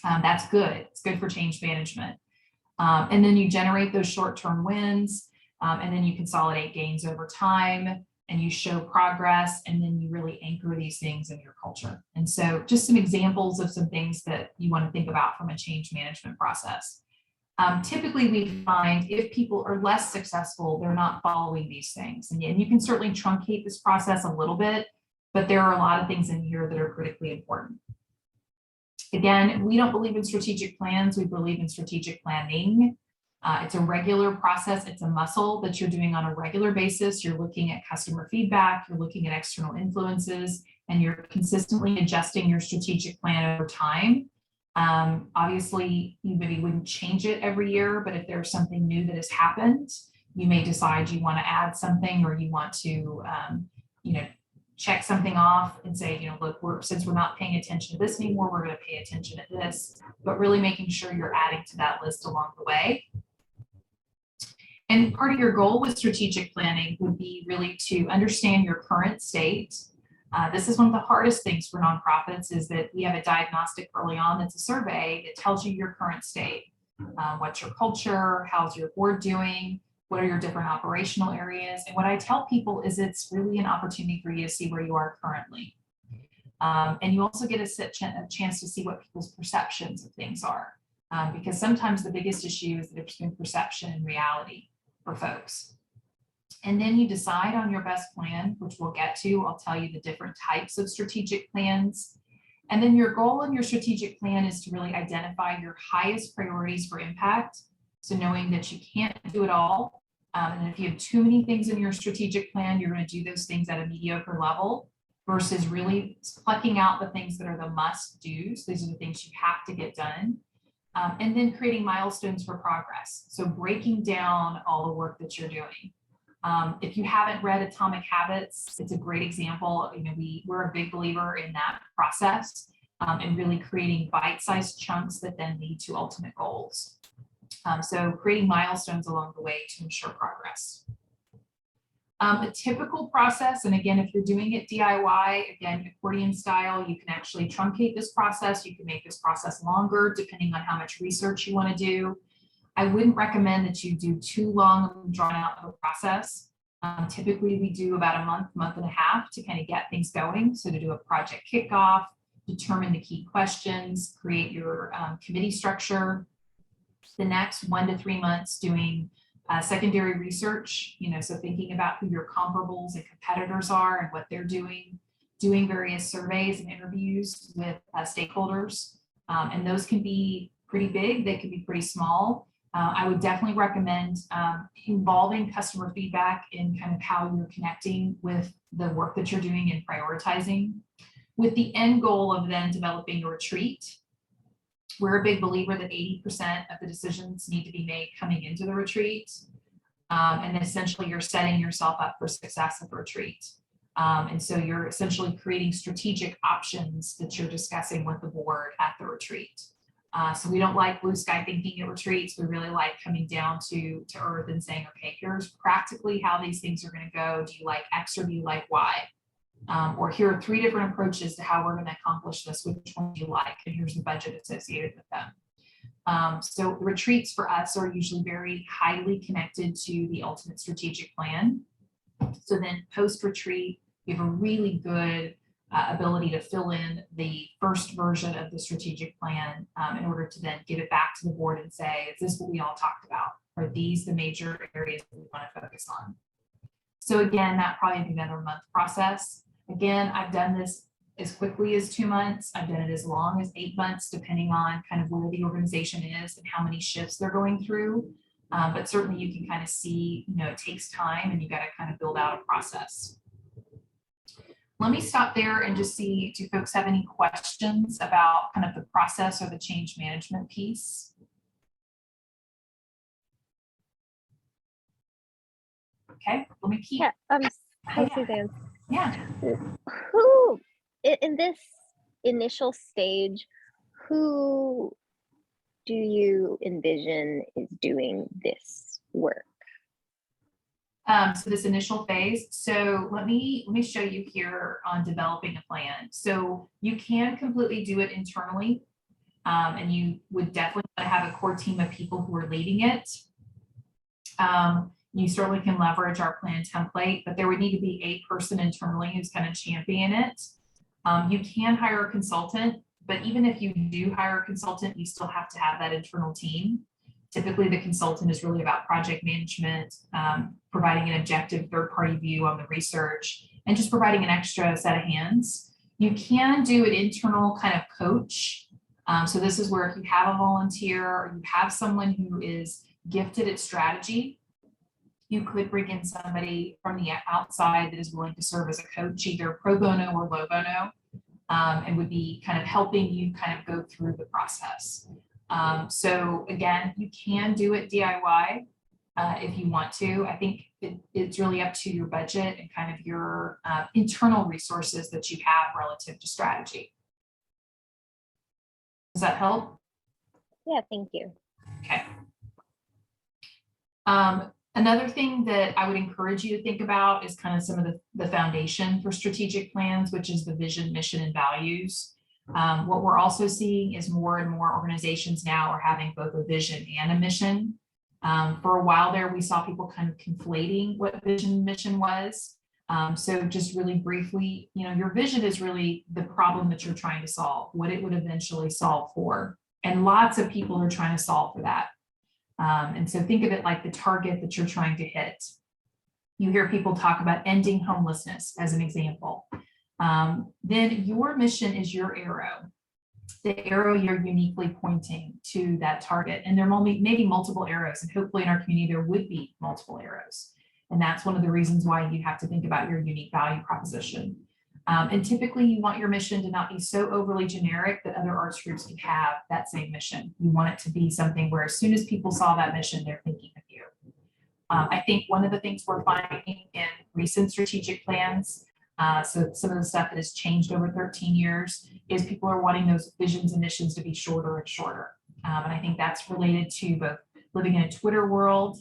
That's good. It's good for change management. And then you generate those short-term wins, and then you consolidate gains over time, and you show progress, and then you really anchor these things in your culture. And so just some examples of some things that you want to think about from a change management process. Typically, we find if people are less successful, they're not following these things. And you can certainly truncate this process a little bit, but there are a lot of things in here that are critically important. Again, we don't believe in strategic plans. We believe in strategic planning. It's a regular process. It's a muscle that you're doing on a regular basis. You're looking at customer feedback. You're looking at external influences, and you're consistently adjusting your strategic plan over time. Obviously, you maybe wouldn't change it every year, but if there's something new that has happened, you may decide you want to add something, or you want to, check something off and say, look, since we're not paying attention to this anymore, we're going to pay attention to this, but really making sure you're adding to that list along the way. And part of your goal with strategic planning would be really to understand your current state. This is one of the hardest things for nonprofits, is that we have a diagnostic early on that's a survey that tells you your current state. What's your culture? How's your board doing? What are your different operational areas? And what I tell people is it's really an opportunity for you to see where you are currently. And you also get a chance to see what people's perceptions of things are. Because sometimes the biggest issue is that between perception and reality for folks. And then you decide on your best plan, which we'll get to. I'll tell you the different types of strategic plans. And then your goal in your strategic plan is to really identify your highest priorities for impact. So knowing that you can't do it all. And if you have too many things in your strategic plan, you're going to do those things at a mediocre level versus really plucking out the things that are the must-dos. These are the things you have to get done. And then creating milestones for progress. So breaking down all the work that you're doing. If you haven't read Atomic Habits, it's a great example. We're a big believer in that process, and really creating bite-sized chunks that then lead to ultimate goals. So creating milestones along the way to ensure progress. A typical process, and again, if you're doing it DIY, again, accordion style, you can actually truncate this process. You can make this process longer depending on how much research you want to do. I wouldn't recommend that you do too long and drawn out of a process. Typically, we do about a month and a half to kind of get things going. So to do a project kickoff, determine the key questions, create your committee structure. The next 1 to 3 months doing secondary research, so thinking about who your comparables and competitors are and what they're doing various surveys and interviews with stakeholders. And those can be pretty big, they can be pretty small. I would definitely recommend involving customer feedback in kind of how you're connecting with the work that you're doing and prioritizing, with the end goal of then developing a retreat. We're a big believer that 80% of the decisions need to be made coming into the retreat. And essentially you're setting yourself up for success of retreat. And so you're essentially creating strategic options that you're discussing with the board at the retreat. So we don't like blue sky thinking at retreats. We really like coming down to earth and saying, okay, here's practically how these things are going to go. Do you like X or do you like Y? Or here are 3 different approaches to how we're going to accomplish this. Which one do you like? And here's the budget associated with them. So retreats for us are usually very highly connected to the ultimate strategic plan. So then post-retreat, you have a really good ability to fill in the first version of the strategic plan in order to then give it back to the board and say, is this what we all talked about? Are these the major areas that we want to focus on? So again, that probably be another month process. Again, I've done this as quickly as 2 months. I've done it as long as 8 months, depending on kind of where the organization is and how many shifts they're going through. But certainly you can kind of see, it takes time and you got to kind of build out a process. Let me stop there and just see, do folks have any questions about kind of the process or the change management piece? Okay, let me keep. Yeah, hi, Suzanne. Yeah. Who, in this initial stage, who do you envision is doing this work? So this initial phase. So let me show you here on developing a plan. So you can completely do it internally. And you would definitely want to have a core team of people who are leading it. You certainly can leverage our plan template, but there would need to be a person internally who's kind of champion it. You can hire a consultant, but even if you do hire a consultant, you still have to have that internal team. Typically, the consultant is really about project management, providing an objective third-party view on the research, and just providing an extra set of hands. You can do an internal kind of coach. So this is where if you have a volunteer or you have someone who is gifted at strategy, you could bring in somebody from the outside that is willing to serve as a coach, either pro bono or low bono, and would be kind of helping you kind of go through the process. So again, you can do it DIY if you want to. I think it's really up to your budget and kind of your internal resources that you have relative to strategy. Does that help? Yeah, thank you. Okay. Another thing that I would encourage you to think about is kind of some of the foundation for strategic plans, which is the vision, mission, and values. What we're also seeing is more and more organizations now are having both a vision and a mission. For a while there, we saw people kind of conflating what vision and mission was. So just really briefly, your vision is really the problem that you're trying to solve, what it would eventually solve for. And lots of people are trying to solve for that. And so think of it like the target that you're trying to hit. You hear people talk about ending homelessness as an example. Then your mission is your arrow, the arrow you're uniquely pointing to that target. And there may be multiple arrows, and hopefully in our community, there would be multiple arrows. And that's one of the reasons why you have to think about your unique value proposition. And typically you want your mission to not be so overly generic that other arts groups can have that same mission. You want it to be something where as soon as people saw that mission, they're thinking of you. I think one of the things we're finding in recent strategic plans, so some of the stuff that has changed over 13 years, is people are wanting those visions and missions to be shorter and shorter. And I think that's related to both living in a Twitter world,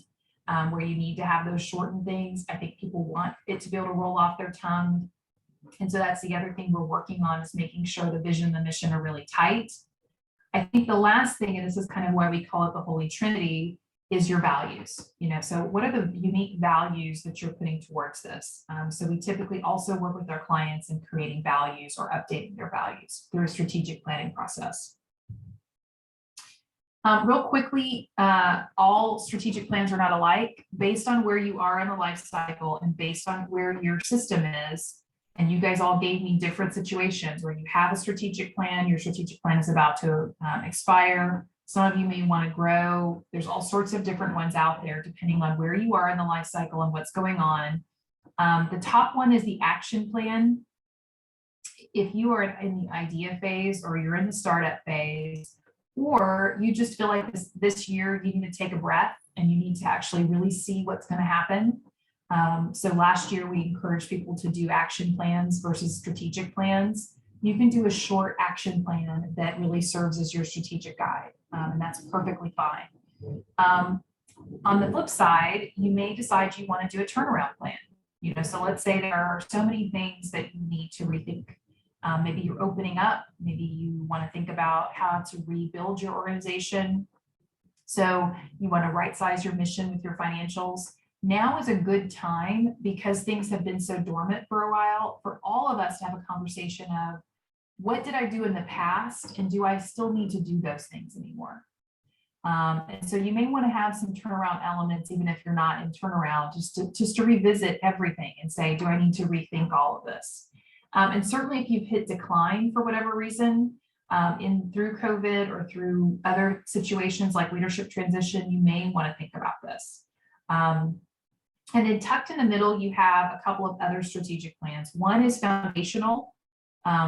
where you need to have those shortened things. I think people want it to be able to roll off their tongue. And so that's the other thing we're working on, is making sure the vision and the mission are really tight. I think the last thing, and this is kind of why we call it the Holy Trinity, is your values. So what are the unique values that you're putting towards this? So we typically also work with our clients in creating values or updating their values through a strategic planning process. Real quickly, all strategic plans are not alike. Based on where you are in the life cycle and based on where your system is, and you guys all gave me different situations where you have a strategic plan, your strategic plan is about to expire. Some of you may want to grow. There's all sorts of different ones out there depending on where you are in the life cycle and what's going on. The top one is the action plan. If you are in the idea phase, or you're in the startup phase, or you just feel like this year you need to take a breath and you need to actually really see what's going to happen. So last year we encouraged people to do action plans versus strategic plans. You can do a short action plan that really serves as your strategic guide, and that's perfectly fine. On the flip side, you may decide you want to do a turnaround plan. So let's say there are so many things that you need to rethink. Maybe you're opening up, maybe you want to think about how to rebuild your organization. So you want to right-size your mission with your financials. Now is a good time, because things have been so dormant for a while, for all of us to have a conversation of, what did I do in the past, and do I still need to do those things anymore? And so you may want to have some turnaround elements, even if you're not in turnaround, just to revisit everything and say, do I need to rethink all of this? And certainly if you've hit decline for whatever reason, through COVID or through other situations like leadership transition, you may want to think about this. And then tucked in the middle, you have a couple of other strategic plans. One is foundational,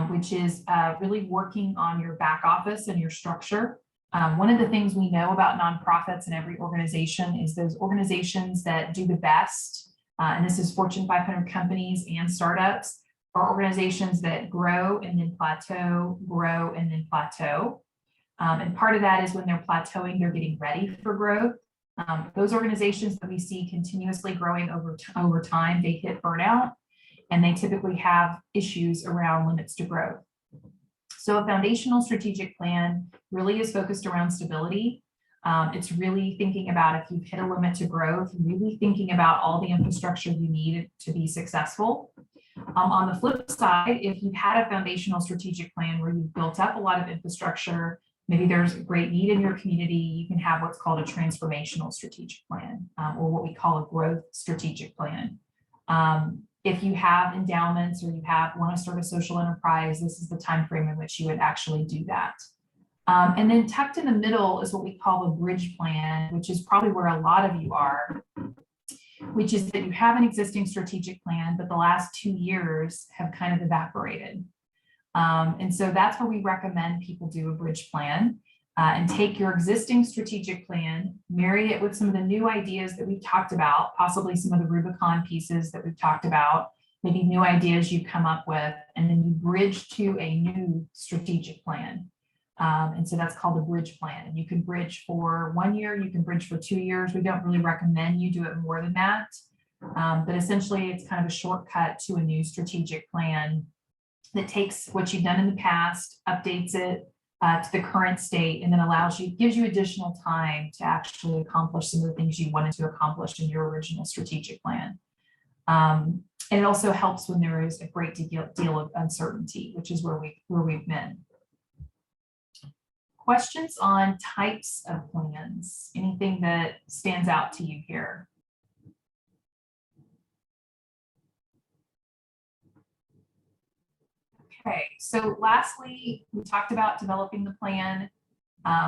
which is really working on your back office and your structure. One of the things we know about nonprofits in every organization is those organizations that do the best, and this is Fortune 500 companies and startups, are organizations that grow and then plateau, grow and then plateau. And part of that is when they're plateauing, they're getting ready for growth. Those organizations that we see continuously growing over time, they hit burnout, and they typically have issues around limits to growth. So a foundational strategic plan really is focused around stability. It's really thinking about if you've hit a limit to growth, really thinking about all the infrastructure you need to be successful. On the flip side, if you've had a foundational strategic plan where you've built up a lot of infrastructure, maybe there's a great need in your community, you can have what's called a transformational strategic plan, or what we call a growth strategic plan. If you have endowments or you want to start a social enterprise, this is the time frame in which you would actually do that. And then tucked in the middle is what we call a bridge plan, which is probably where a lot of you are, which is that you have an existing strategic plan, but the last 2 years have kind of evaporated. And so that's where we recommend people do a bridge plan and take your existing strategic plan, marry it with some of the new ideas that we've talked about, possibly some of the Rubicon pieces that we've talked about, maybe new ideas you come up with, and then you bridge to a new strategic plan. And so that's called a bridge plan. And you can bridge for 1 year, you can bridge for 2 years. We don't really recommend you do it more than that. But essentially, it's kind of a shortcut to a new strategic plan that takes what you've done in the past, updates it to the current state, and then gives you additional time to actually accomplish some of the things you wanted to accomplish in your original strategic plan. And it also helps when there is a great deal of uncertainty, which is where we've been. Questions on types of plans? Anything that stands out to you here? Okay, so lastly, we talked about developing the plan.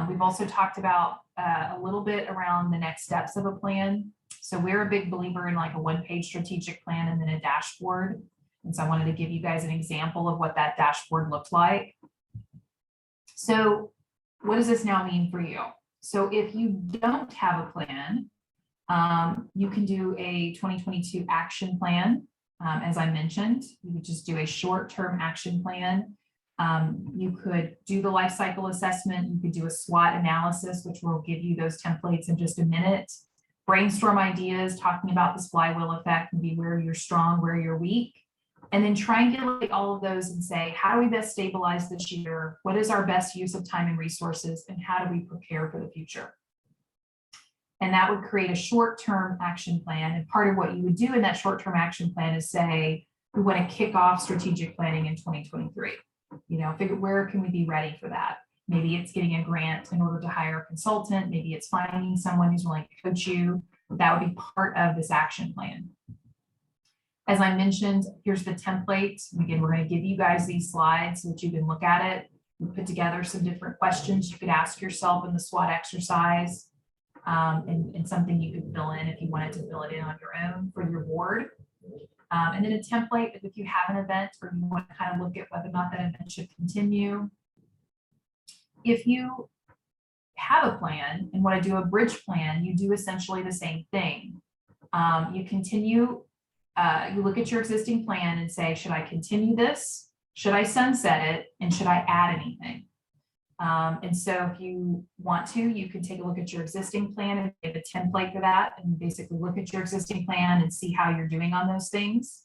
We've also talked about a little bit around the next steps of a plan. So we're a big believer in like a one-page strategic plan and then a dashboard. And so I wanted to give you guys an example of what that dashboard looked like. So what does this now mean for you? So if you don't have a plan, you can do a 2022 action plan. As I mentioned, you would just do a short-term action plan. You could do the life cycle assessment. You could do a SWOT analysis, which will give you those templates in just a minute. Brainstorm ideas, talking about this flywheel effect, maybe where you're strong, where you're weak. And then triangulate all of those and say, how do we best stabilize this year? What is our best use of time and resources? And how do we prepare for the future? And that would create a short-term action plan. And part of what you would do in that short-term action plan is say, we want to kick off strategic planning in 2023. Figure where can we be ready for that? Maybe it's getting a grant in order to hire a consultant. Maybe it's finding someone who's willing to coach you. That would be part of this action plan. As I mentioned, here's the template. Again, we're going to give you guys these slides so that you can look at it. We put together some different questions you could ask yourself in the SWOT exercise, and something you could fill in if you wanted to fill it in on your own for your board. And then a template if you have an event or you want to kind of look at whether or not that event should continue. If you have a plan and want to do a bridge plan, you do essentially the same thing. You continue. You look at your existing plan and say, should I continue this? Should I sunset it? And should I add anything? And so if you want to, you can take a look at your existing plan and get a template for that and basically look at your existing plan and see how you're doing on those things.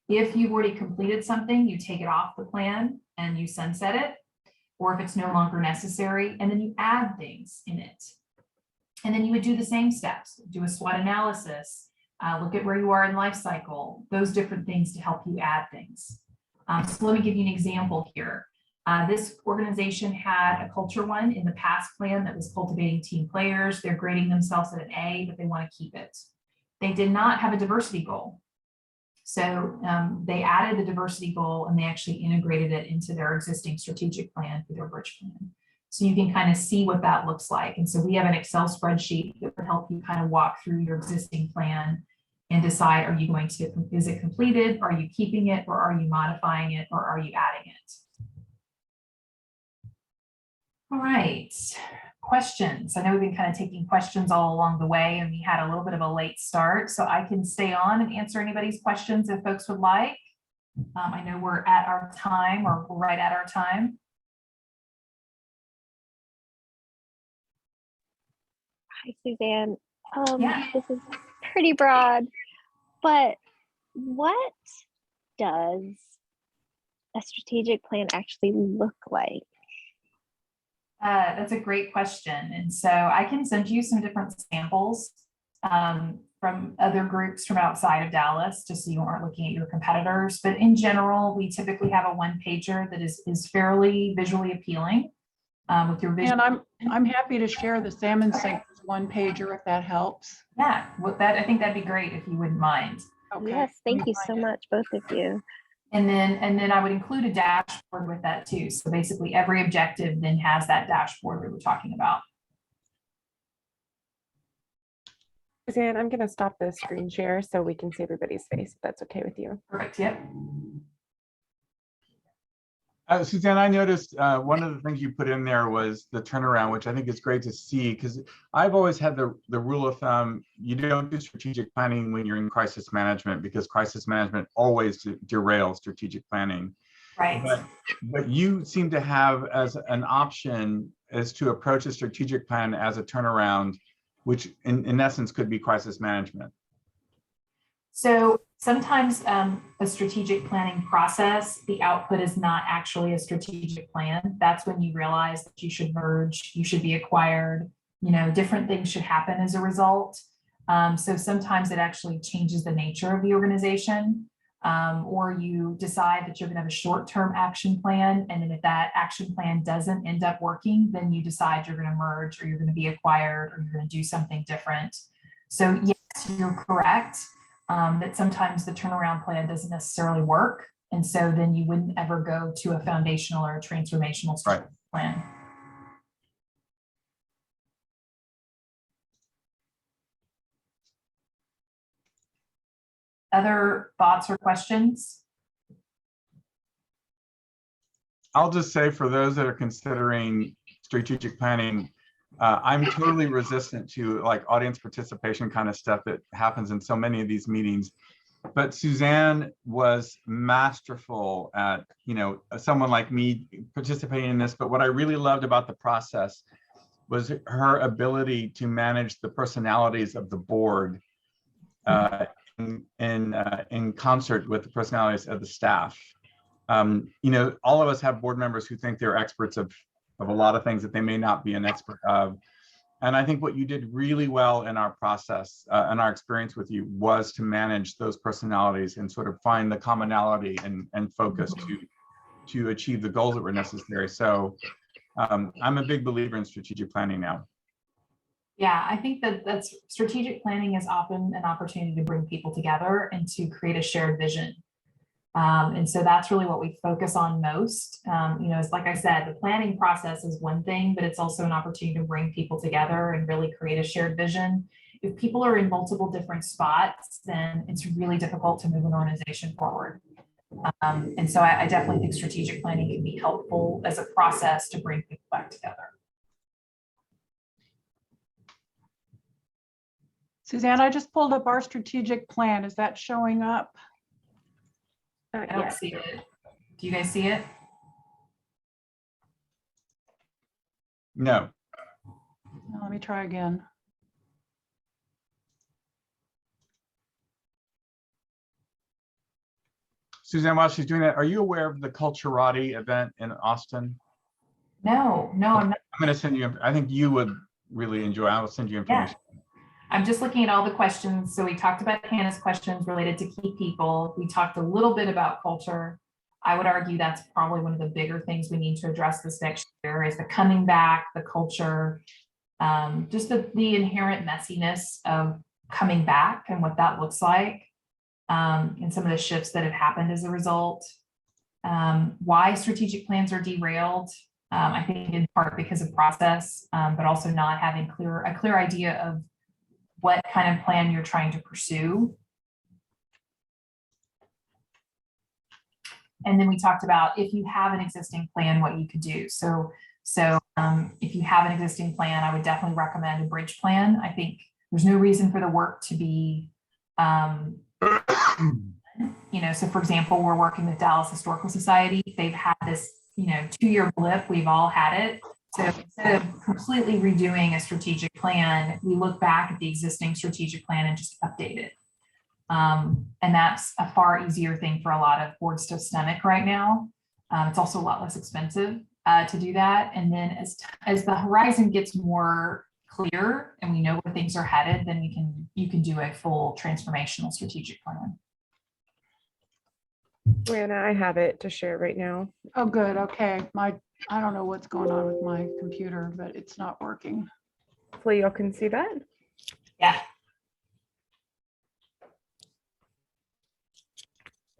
If you've already completed something, you take it off the plan and you sunset it, or if it's no longer necessary, and then you add things in it. And then you would do the same steps, do a SWOT analysis, look at where you are in life cycle, those different things to help you add things. So let me give you an example here. This organization had a culture one in the past plan that was cultivating team players. They're grading themselves at an A, but they want to keep it. They did not have a diversity goal. So they added the diversity goal and they actually integrated it into their existing strategic plan for their bridge plan. So you can kind of see what that looks like. And so we have an Excel spreadsheet that will help you kind of walk through your existing plan and decide, are you going to, is it completed? Are you keeping it, or are you modifying it, or are you adding it? All right, questions. I know we've been kind of taking questions all along the way and we had a little bit of a late start, so I can stay on and answer anybody's questions if folks would like. I know we're at our time, or we're right at our time. Hi, Suzanne. Yeah. This is pretty broad, but what does a strategic plan actually look like? That's a great question. And so I can send you some different samples from other groups from outside of Dallas, just so you aren't looking at your competitors. But in general, we typically have a one pager that is fairly visually appealing with your vision. And I'm happy to share the Salmon Sink one pager if that helps. Yeah, well, I think that'd be great if you wouldn't mind. Okay. Yes, thank you so much, both of you. And then I would include a dashboard with that too. So basically every objective then has that dashboard we were talking about. Suzanne, I'm going to stop the screen share so we can see everybody's face, if that's okay with you. Perfect, yep. Suzanne, I noticed one of the things you put in there was the turnaround, which I think is great to see, because I've always had the rule of thumb, you don't do strategic planning when you're in crisis management, because crisis management always derails strategic planning. Right. But you seem to have as an option is to approach a strategic plan as a turnaround, which in essence could be crisis management. So sometimes a strategic planning process, the output is not actually a strategic plan. That's when you realize that you should merge, you should be acquired, you know, different things should happen as a result. So sometimes it actually changes the nature of the organization, or you decide that you're going to have a short-term action plan. And then if that action plan doesn't end up working, then you decide you're going to merge, or you're going to be acquired, or you're going to do something different. So yes, you're correct. That sometimes the turnaround plan doesn't necessarily work. And so then you wouldn't ever go to a foundational or a transformational plan. Other thoughts or questions? I'll just say for those that are considering strategic planning, I'm totally resistant to like audience participation kind of stuff that happens in so many of these meetings. But Suzanne was masterful at, you know, someone like me participating in this. But what I really loved about the process was her ability to manage the personalities of the board in concert with the personalities of the staff. You know, all of us have board members who think they're experts of a lot of things that they may not be an expert of. And I think what you did really well in our process and our experience with you was to manage those personalities and sort of find the commonality and focus to achieve the goals that were necessary. So I'm a big believer in strategic planning now. Yeah, I think that's strategic planning is often an opportunity to bring people together and to create a shared vision. And so that's really what we focus on most. You know, it's like I said, the planning process is one thing, but it's also an opportunity to bring people together and really create a shared vision. If people are in multiple different spots, then it's really difficult to move an organization forward. And so I definitely think strategic planning can be helpful as a process to bring people back together. Suzanne, I just pulled up our strategic plan. Is that showing up? I don't see it. Do you guys see it? No. Let me try again. Suzanne, while she's doing that, are you aware of the Culturati event in Austin? No, I'm not. I'm going to send you, I think you would really enjoy, I will send you information. Yeah. I'm just looking at all the questions. So we talked about Hannah's questions related to key people. We talked a little bit about culture. I would argue that's probably one of the bigger things we need to address this next year is the coming back, the culture, just the inherent messiness of coming back and what that looks like, and some of the shifts that have happened as a result. Why strategic plans are derailed, I think in part because of process, but also not having a clear idea of what kind of plan you're trying to pursue. And then we talked about if you have an existing plan, what you could do. So if you have an existing plan, I would definitely recommend a bridge plan. I think there's no reason for the work to be, you know, so for example, we're working with Dallas Historical Society. They've had this, you know, 2-year blip. We've all had it. So instead of completely redoing a strategic plan, we look back at the existing strategic plan and just update it. And that's a far easier thing for a lot of boards to stomach right now. It's also a lot less expensive to do that. And then as the horizon gets more clear and we know where things are headed, then you can do a full transformational strategic plan. Joanna, I have it to share right now. Oh, good. Okay. I don't know what's going on with my computer, but it's not working. Hopefully y'all can see that. Yeah.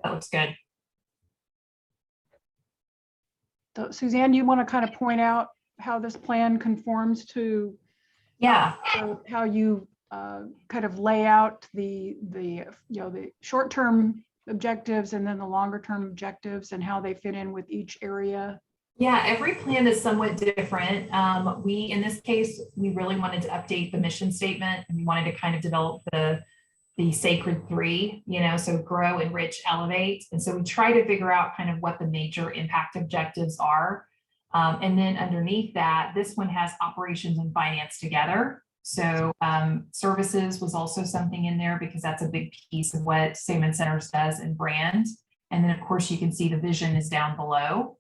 That looks good. So Suzanne, you want to kind of point out how this plan conforms to Yeah. how you kind of lay out the short-term objectives and then the longer-term objectives and how they fit in with each area? Yeah, every plan is somewhat different. In this case, we really wanted to update the mission statement, and we wanted to kind of develop the sacred three, so grow, enrich, elevate. And so we try to figure out kind of what the major impact objectives are. And then underneath that, this one has operations and finance together. So services was also something in there because that's a big piece of what Saman Centers does and brand. And then of course you can see the vision is down below.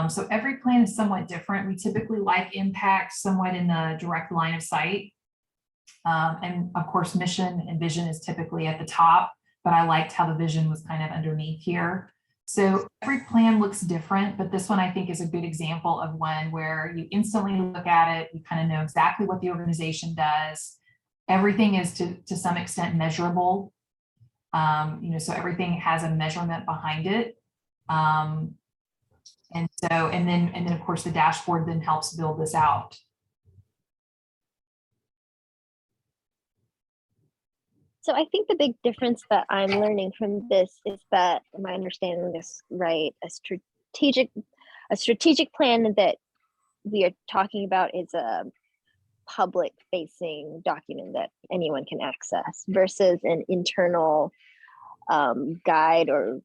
So every plan is somewhat different. We typically like impact somewhat in the direct line of sight. And of course, mission and vision is typically at the top, but I liked how the vision was kind of underneath here. So every plan looks different, but this one I think is a good example of one where you instantly look at it, you kind of know exactly what the organization does. Everything is to some extent measurable. So everything has a measurement behind it. And then of course the dashboard then helps build this out. So I think the big difference that I'm learning from this is that, am I understanding this right? A strategic plan that we are talking about is a public facing document that anyone can access versus an internal guide or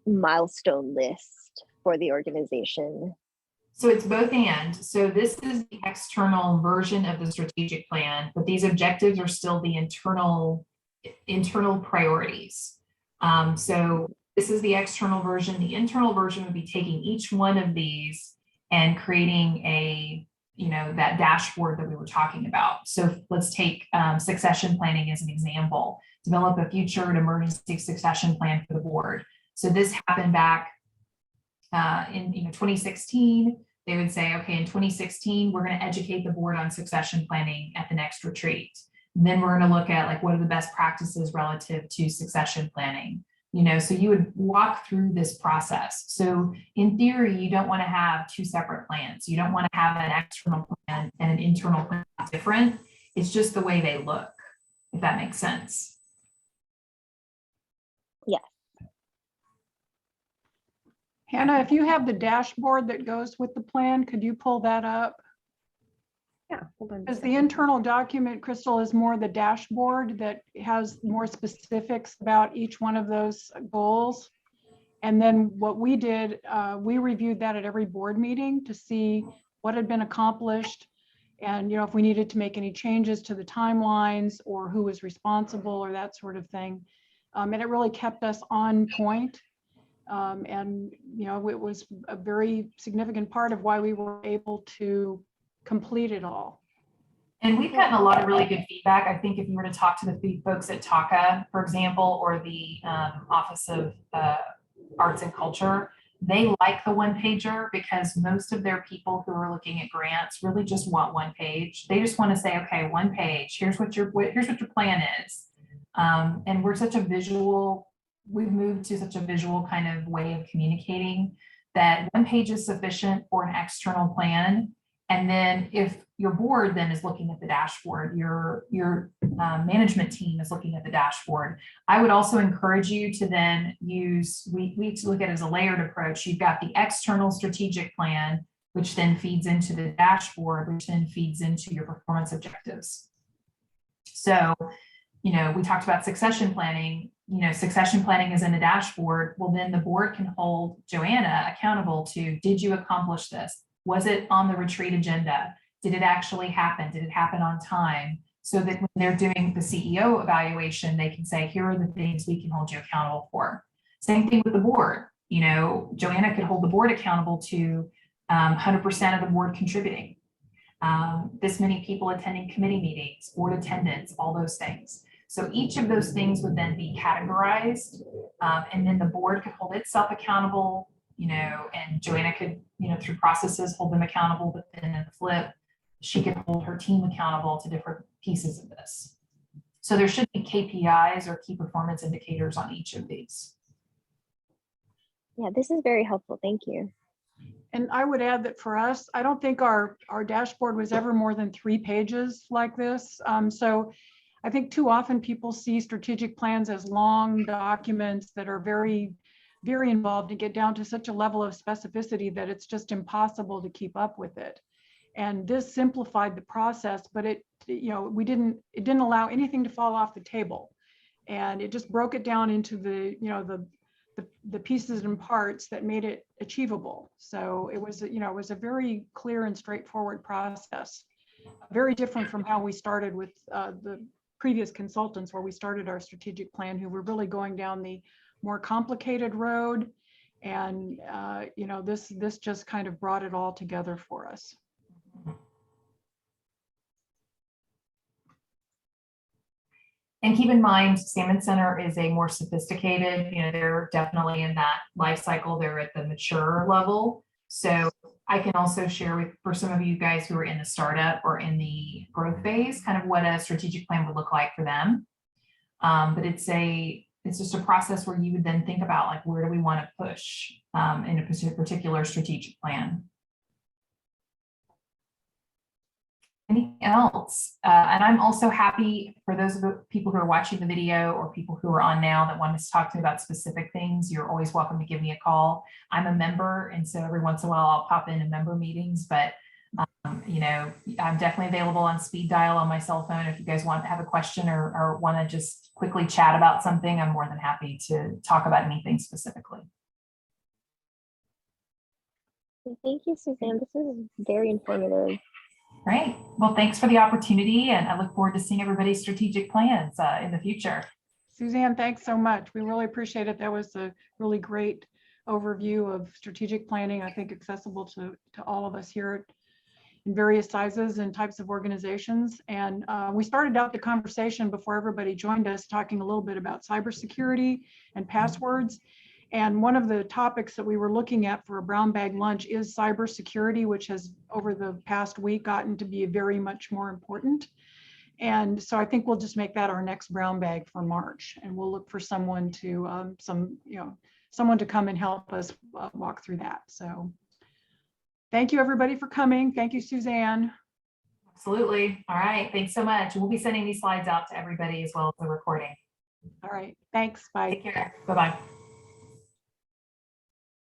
milestone list for the organization. So it's both and. So this is the external version of the strategic plan, but these objectives are still the internal priorities. So this is the external version. The internal version would be taking each one of these and creating that dashboard that we were talking about. So let's take succession planning as an example. Develop a future and emergency succession plan for the board. So this happened back in 2016. They would say, okay, in 2016, we're going to educate the board on succession planning at the next retreat. And then we're going to look at what are the best practices relative to succession planning. So you would walk through this process. So in theory, you don't want to have two separate plans. You don't want to have an external plan and an internal plan different. It's just the way they look, if that makes sense. Yes. Hannah, if you have the dashboard that goes with the plan, could you pull that up? Yeah, hold on. Because the internal document, Crystal, is more the dashboard that has more specifics about each one of those goals. And then what we did, we reviewed that at every board meeting to see what had been accomplished. And, if we needed to make any changes to the timelines or who was responsible or that sort of thing. And it really kept us on point. It was a very significant part of why we were able to complete it all. And we've gotten a lot of really good feedback. I think if you were to talk to the folks at TACA, for example, or the Office of Arts and Culture, they like the one pager because most of their people who are looking at grants really just want one page. They just want to say, okay, one page, here's what your plan is. And we're such a visual, we've moved to such a visual kind of way of communicating that one page is sufficient for an external plan. And then if your board then is looking at the dashboard, your management team is looking at the dashboard, I would also encourage you to then use, we look at it as a layered approach. You've got the external strategic plan, which then feeds into the dashboard, which then feeds into your performance objectives. So, we talked about succession planning. Succession planning is in the dashboard. Well, then the board can hold Joanna accountable to, did you accomplish this? Was it on the retreat agenda? Did it actually happen? Did it happen on time? So that when they're doing the CEO evaluation, they can say, here are the things we can hold you accountable for. Same thing with the board. You know, Joanna could hold the board accountable to 100% of the board contributing. This many people attending committee meetings, board attendance, all those things. So each of those things would then be categorized, and then the board could hold itself accountable, you know, and Joanna could, you know, through processes hold them accountable, but then in the flip, she could hold her team accountable to different pieces of this. So there should be KPIs or key performance indicators on each of these. Yeah, this is very helpful. Thank you. And I would add that for us, I don't think our dashboard was ever more than 3 pages like this. So I think too often people see strategic plans as long documents that are very, very involved and get down to such a level of specificity that it's just impossible to keep up with it. And this simplified the process, but it, you know, it didn't allow anything to fall off the table. And it just broke it down into the, you know, the pieces and parts that made it achievable. So it was, you know, it was a very clear and straightforward process, very different from how we started with the previous consultants, where we started our strategic plan, who were really going down the more complicated road. And, you know, this just kind of brought it all together for us. And keep in mind, Salmon Center is a more sophisticated, you know, they're definitely in that life cycle. They're at the mature level. So I can also share with, for some of you guys who are in the startup or in the growth phase, kind of what a strategic plan would look like for them. But it's just a process where you would then think about, like, where do we want to push in a particular strategic plan. Anything else? And I'm also happy for those of the people who are watching the video or people who are on now that want us to talk to me about specific things. You're always welcome to give me a call. I'm a member, and so every once in a while I'll pop into member meetings, but you know, I'm definitely available on speed dial on my cell phone. If you guys want to have a question or want to just quickly chat about something, I'm more than happy to talk about anything specifically. Thank you, Suzanne. This is very informative. Great. Well, thanks for the opportunity, and I look forward to seeing everybody's strategic plans in the future. Suzanne, thanks so much. We really appreciate it. That was a really great overview of strategic planning, I think accessible to all of us here in various sizes and types of organizations. And we started out the conversation before everybody joined us talking a little bit about cybersecurity and passwords. And one of the topics that we were looking at for a brown bag lunch is cybersecurity, which has over the past week gotten to be very much more important. And so I think we'll just make that our next brown bag for March, and we'll look for someone to someone to come and help us walk through that. So thank you everybody for coming. Thank you, Suzanne. Absolutely. All right. Thanks so much. We'll be sending these slides out to everybody as well as the recording. All right. Thanks. Bye. Take care. Bye-bye.